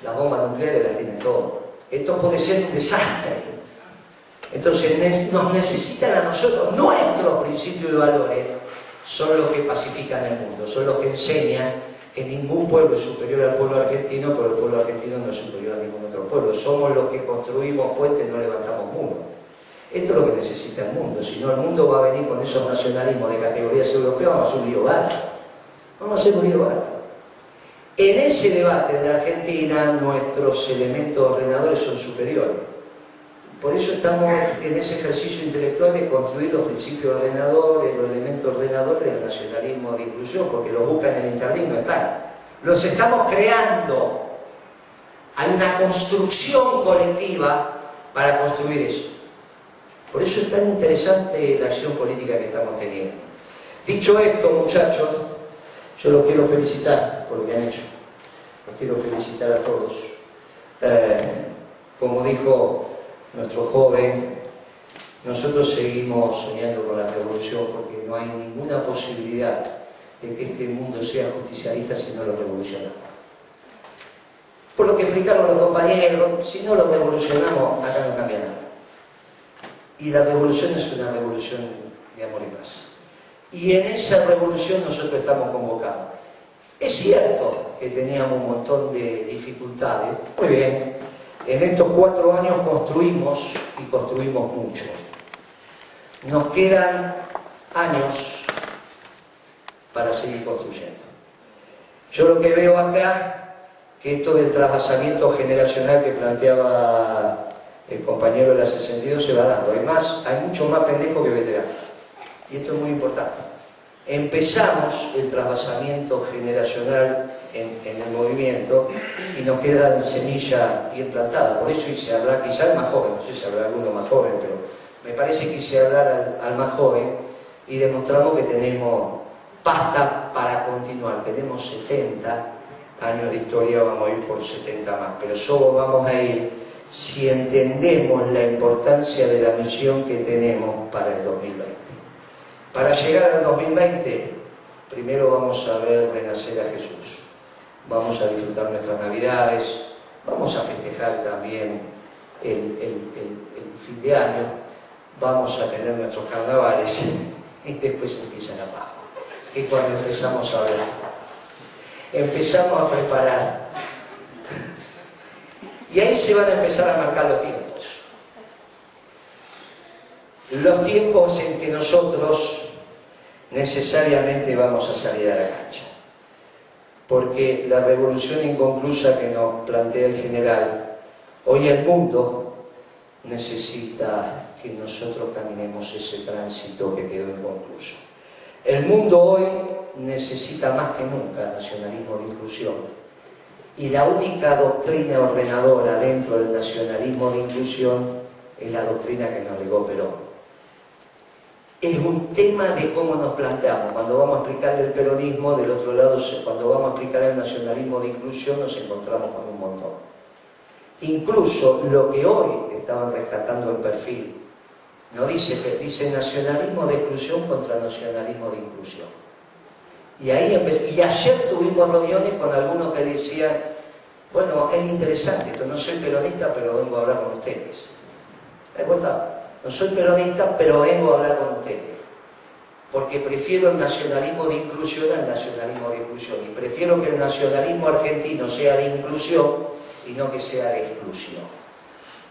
las bombas nucleares las tienen todas. Esto puede ser un desastre. Entonces, nos necesitan a nosotros. Nuestros principios y valores son los que pacifican el mundo, son los que enseñan que ningún pueblo es superior al pueblo argentino, pero el pueblo argentino no es superior a ningún otro pueblo. Somos los que construimos puentes, no levantamos muros. Esto es lo que necesita el mundo, si no el mundo va a venir con esos nacionalismos de categorías europeas, vamos a hacer un lío bárbaro. Vamos a hacer un lío bárbaro. En ese debate en la Argentina, nuestros elementos ordenadores son superiores. Por eso estamos en ese ejercicio intelectual de construir los principios ordenadores, los elementos ordenadores del nacionalismo de inclusión, porque los buscan en internet y no están. Los estamos creando. Hay una construcción colectiva para construir eso. Por eso es tan interesante la acción política que estamos teniendo. Dicho esto, muchachos, yo los quiero felicitar por lo que han hecho. Los quiero felicitar a todos. Como dijo nuestro joven, nosotros seguimos soñando con la revolución porque no hay ninguna posibilidad de que este mundo sea justicialista si no lo revolucionamos. Por lo que explicaron los compañeros, si no lo revolucionamos, acá no cambia nada. Y la revolución es una revolución de amor y paz. Y en esa revolución nosotros estamos convocados. Es cierto que teníamos un montón de dificultades. Muy bien, en estos 4 años construimos y construimos mucho. Nos quedan años para seguir construyendo. Yo lo que veo acá, que esto del trasvasamiento generacional que planteaba el compañero de la 62 se va dando. Hay mucho más pendejos que veteranos. Y esto es muy importante. Empezamos el trasvasamiento generacional en el movimiento y nos queda semilla bien plantada. Por eso hice hablar, quizá el más joven, no sé si habrá alguno más joven, pero me parece que hice hablar al más joven y demostramos que tenemos pasta para continuar. Tenemos 70 años de historia, vamos a ir por 70 más, pero solo vamos a ir si entendemos la importancia de la misión que tenemos para el 2020. Para llegar al 2020, primero vamos a ver renacer a Jesús. Vamos a disfrutar nuestras Navidades, vamos a festejar también el fin de año, vamos a tener nuestros carnavales y después empieza la Pascua. Y cuando empezamos a hablar, empezamos a preparar. Y ahí se van a empezar a marcar los tiempos. Los tiempos en que nosotros necesariamente vamos a salir a la cancha. Porque la revolución inconclusa que nos plantea el general, hoy el mundo necesita que nosotros caminemos ese tránsito que quedó inconcluso. El mundo hoy necesita más que nunca nacionalismo de inclusión. Y la única doctrina ordenadora dentro del nacionalismo de inclusión es la doctrina que nos legó Perón. Es un tema de cómo nos planteamos. Cuando vamos a explicar el peronismo, del otro lado, cuando vamos a explicar el nacionalismo de inclusión, nos encontramos con un montón. Incluso lo que hoy estaban rescatando el perfil, no dice que dice nacionalismo de exclusión contra nacionalismo de inclusión. Y ayer tuvimos reuniones con algunos que decían, bueno, es interesante esto, no soy peronista, pero vengo a hablar con ustedes. No soy peronista, pero vengo a hablar con ustedes. Porque prefiero el nacionalismo de inclusión al nacionalismo de exclusión. Y prefiero que el nacionalismo argentino sea de inclusión y no que sea de exclusión.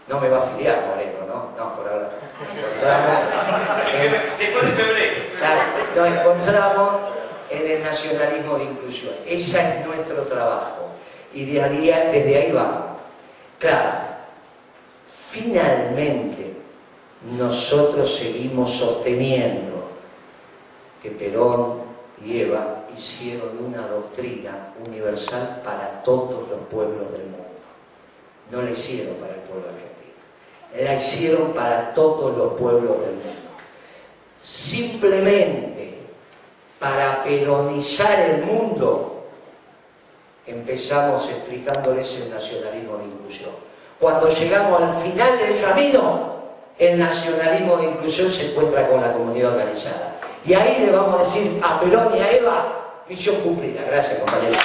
No me va a afiliar, Moreno, ¿no? No, por ahora. Después de febrero. Nos encontramos en el nacionalismo de inclusión. Ese es nuestro trabajo. Y desde ahí vamos. Claro, finalmente nosotros seguimos sosteniendo que Perón y Eva hicieron una doctrina universal para todos los pueblos del mundo. No la hicieron para el pueblo argentino, la hicieron para todos los pueblos del mundo. Simplemente para peronizar el mundo empezamos explicándoles el nacionalismo de inclusión. Cuando llegamos al final del camino, el nacionalismo de inclusión se encuentra con la comunidad organizada. Y ahí le vamos a decir a Perón y a Eva, misión cumplida. Gracias, compañeros.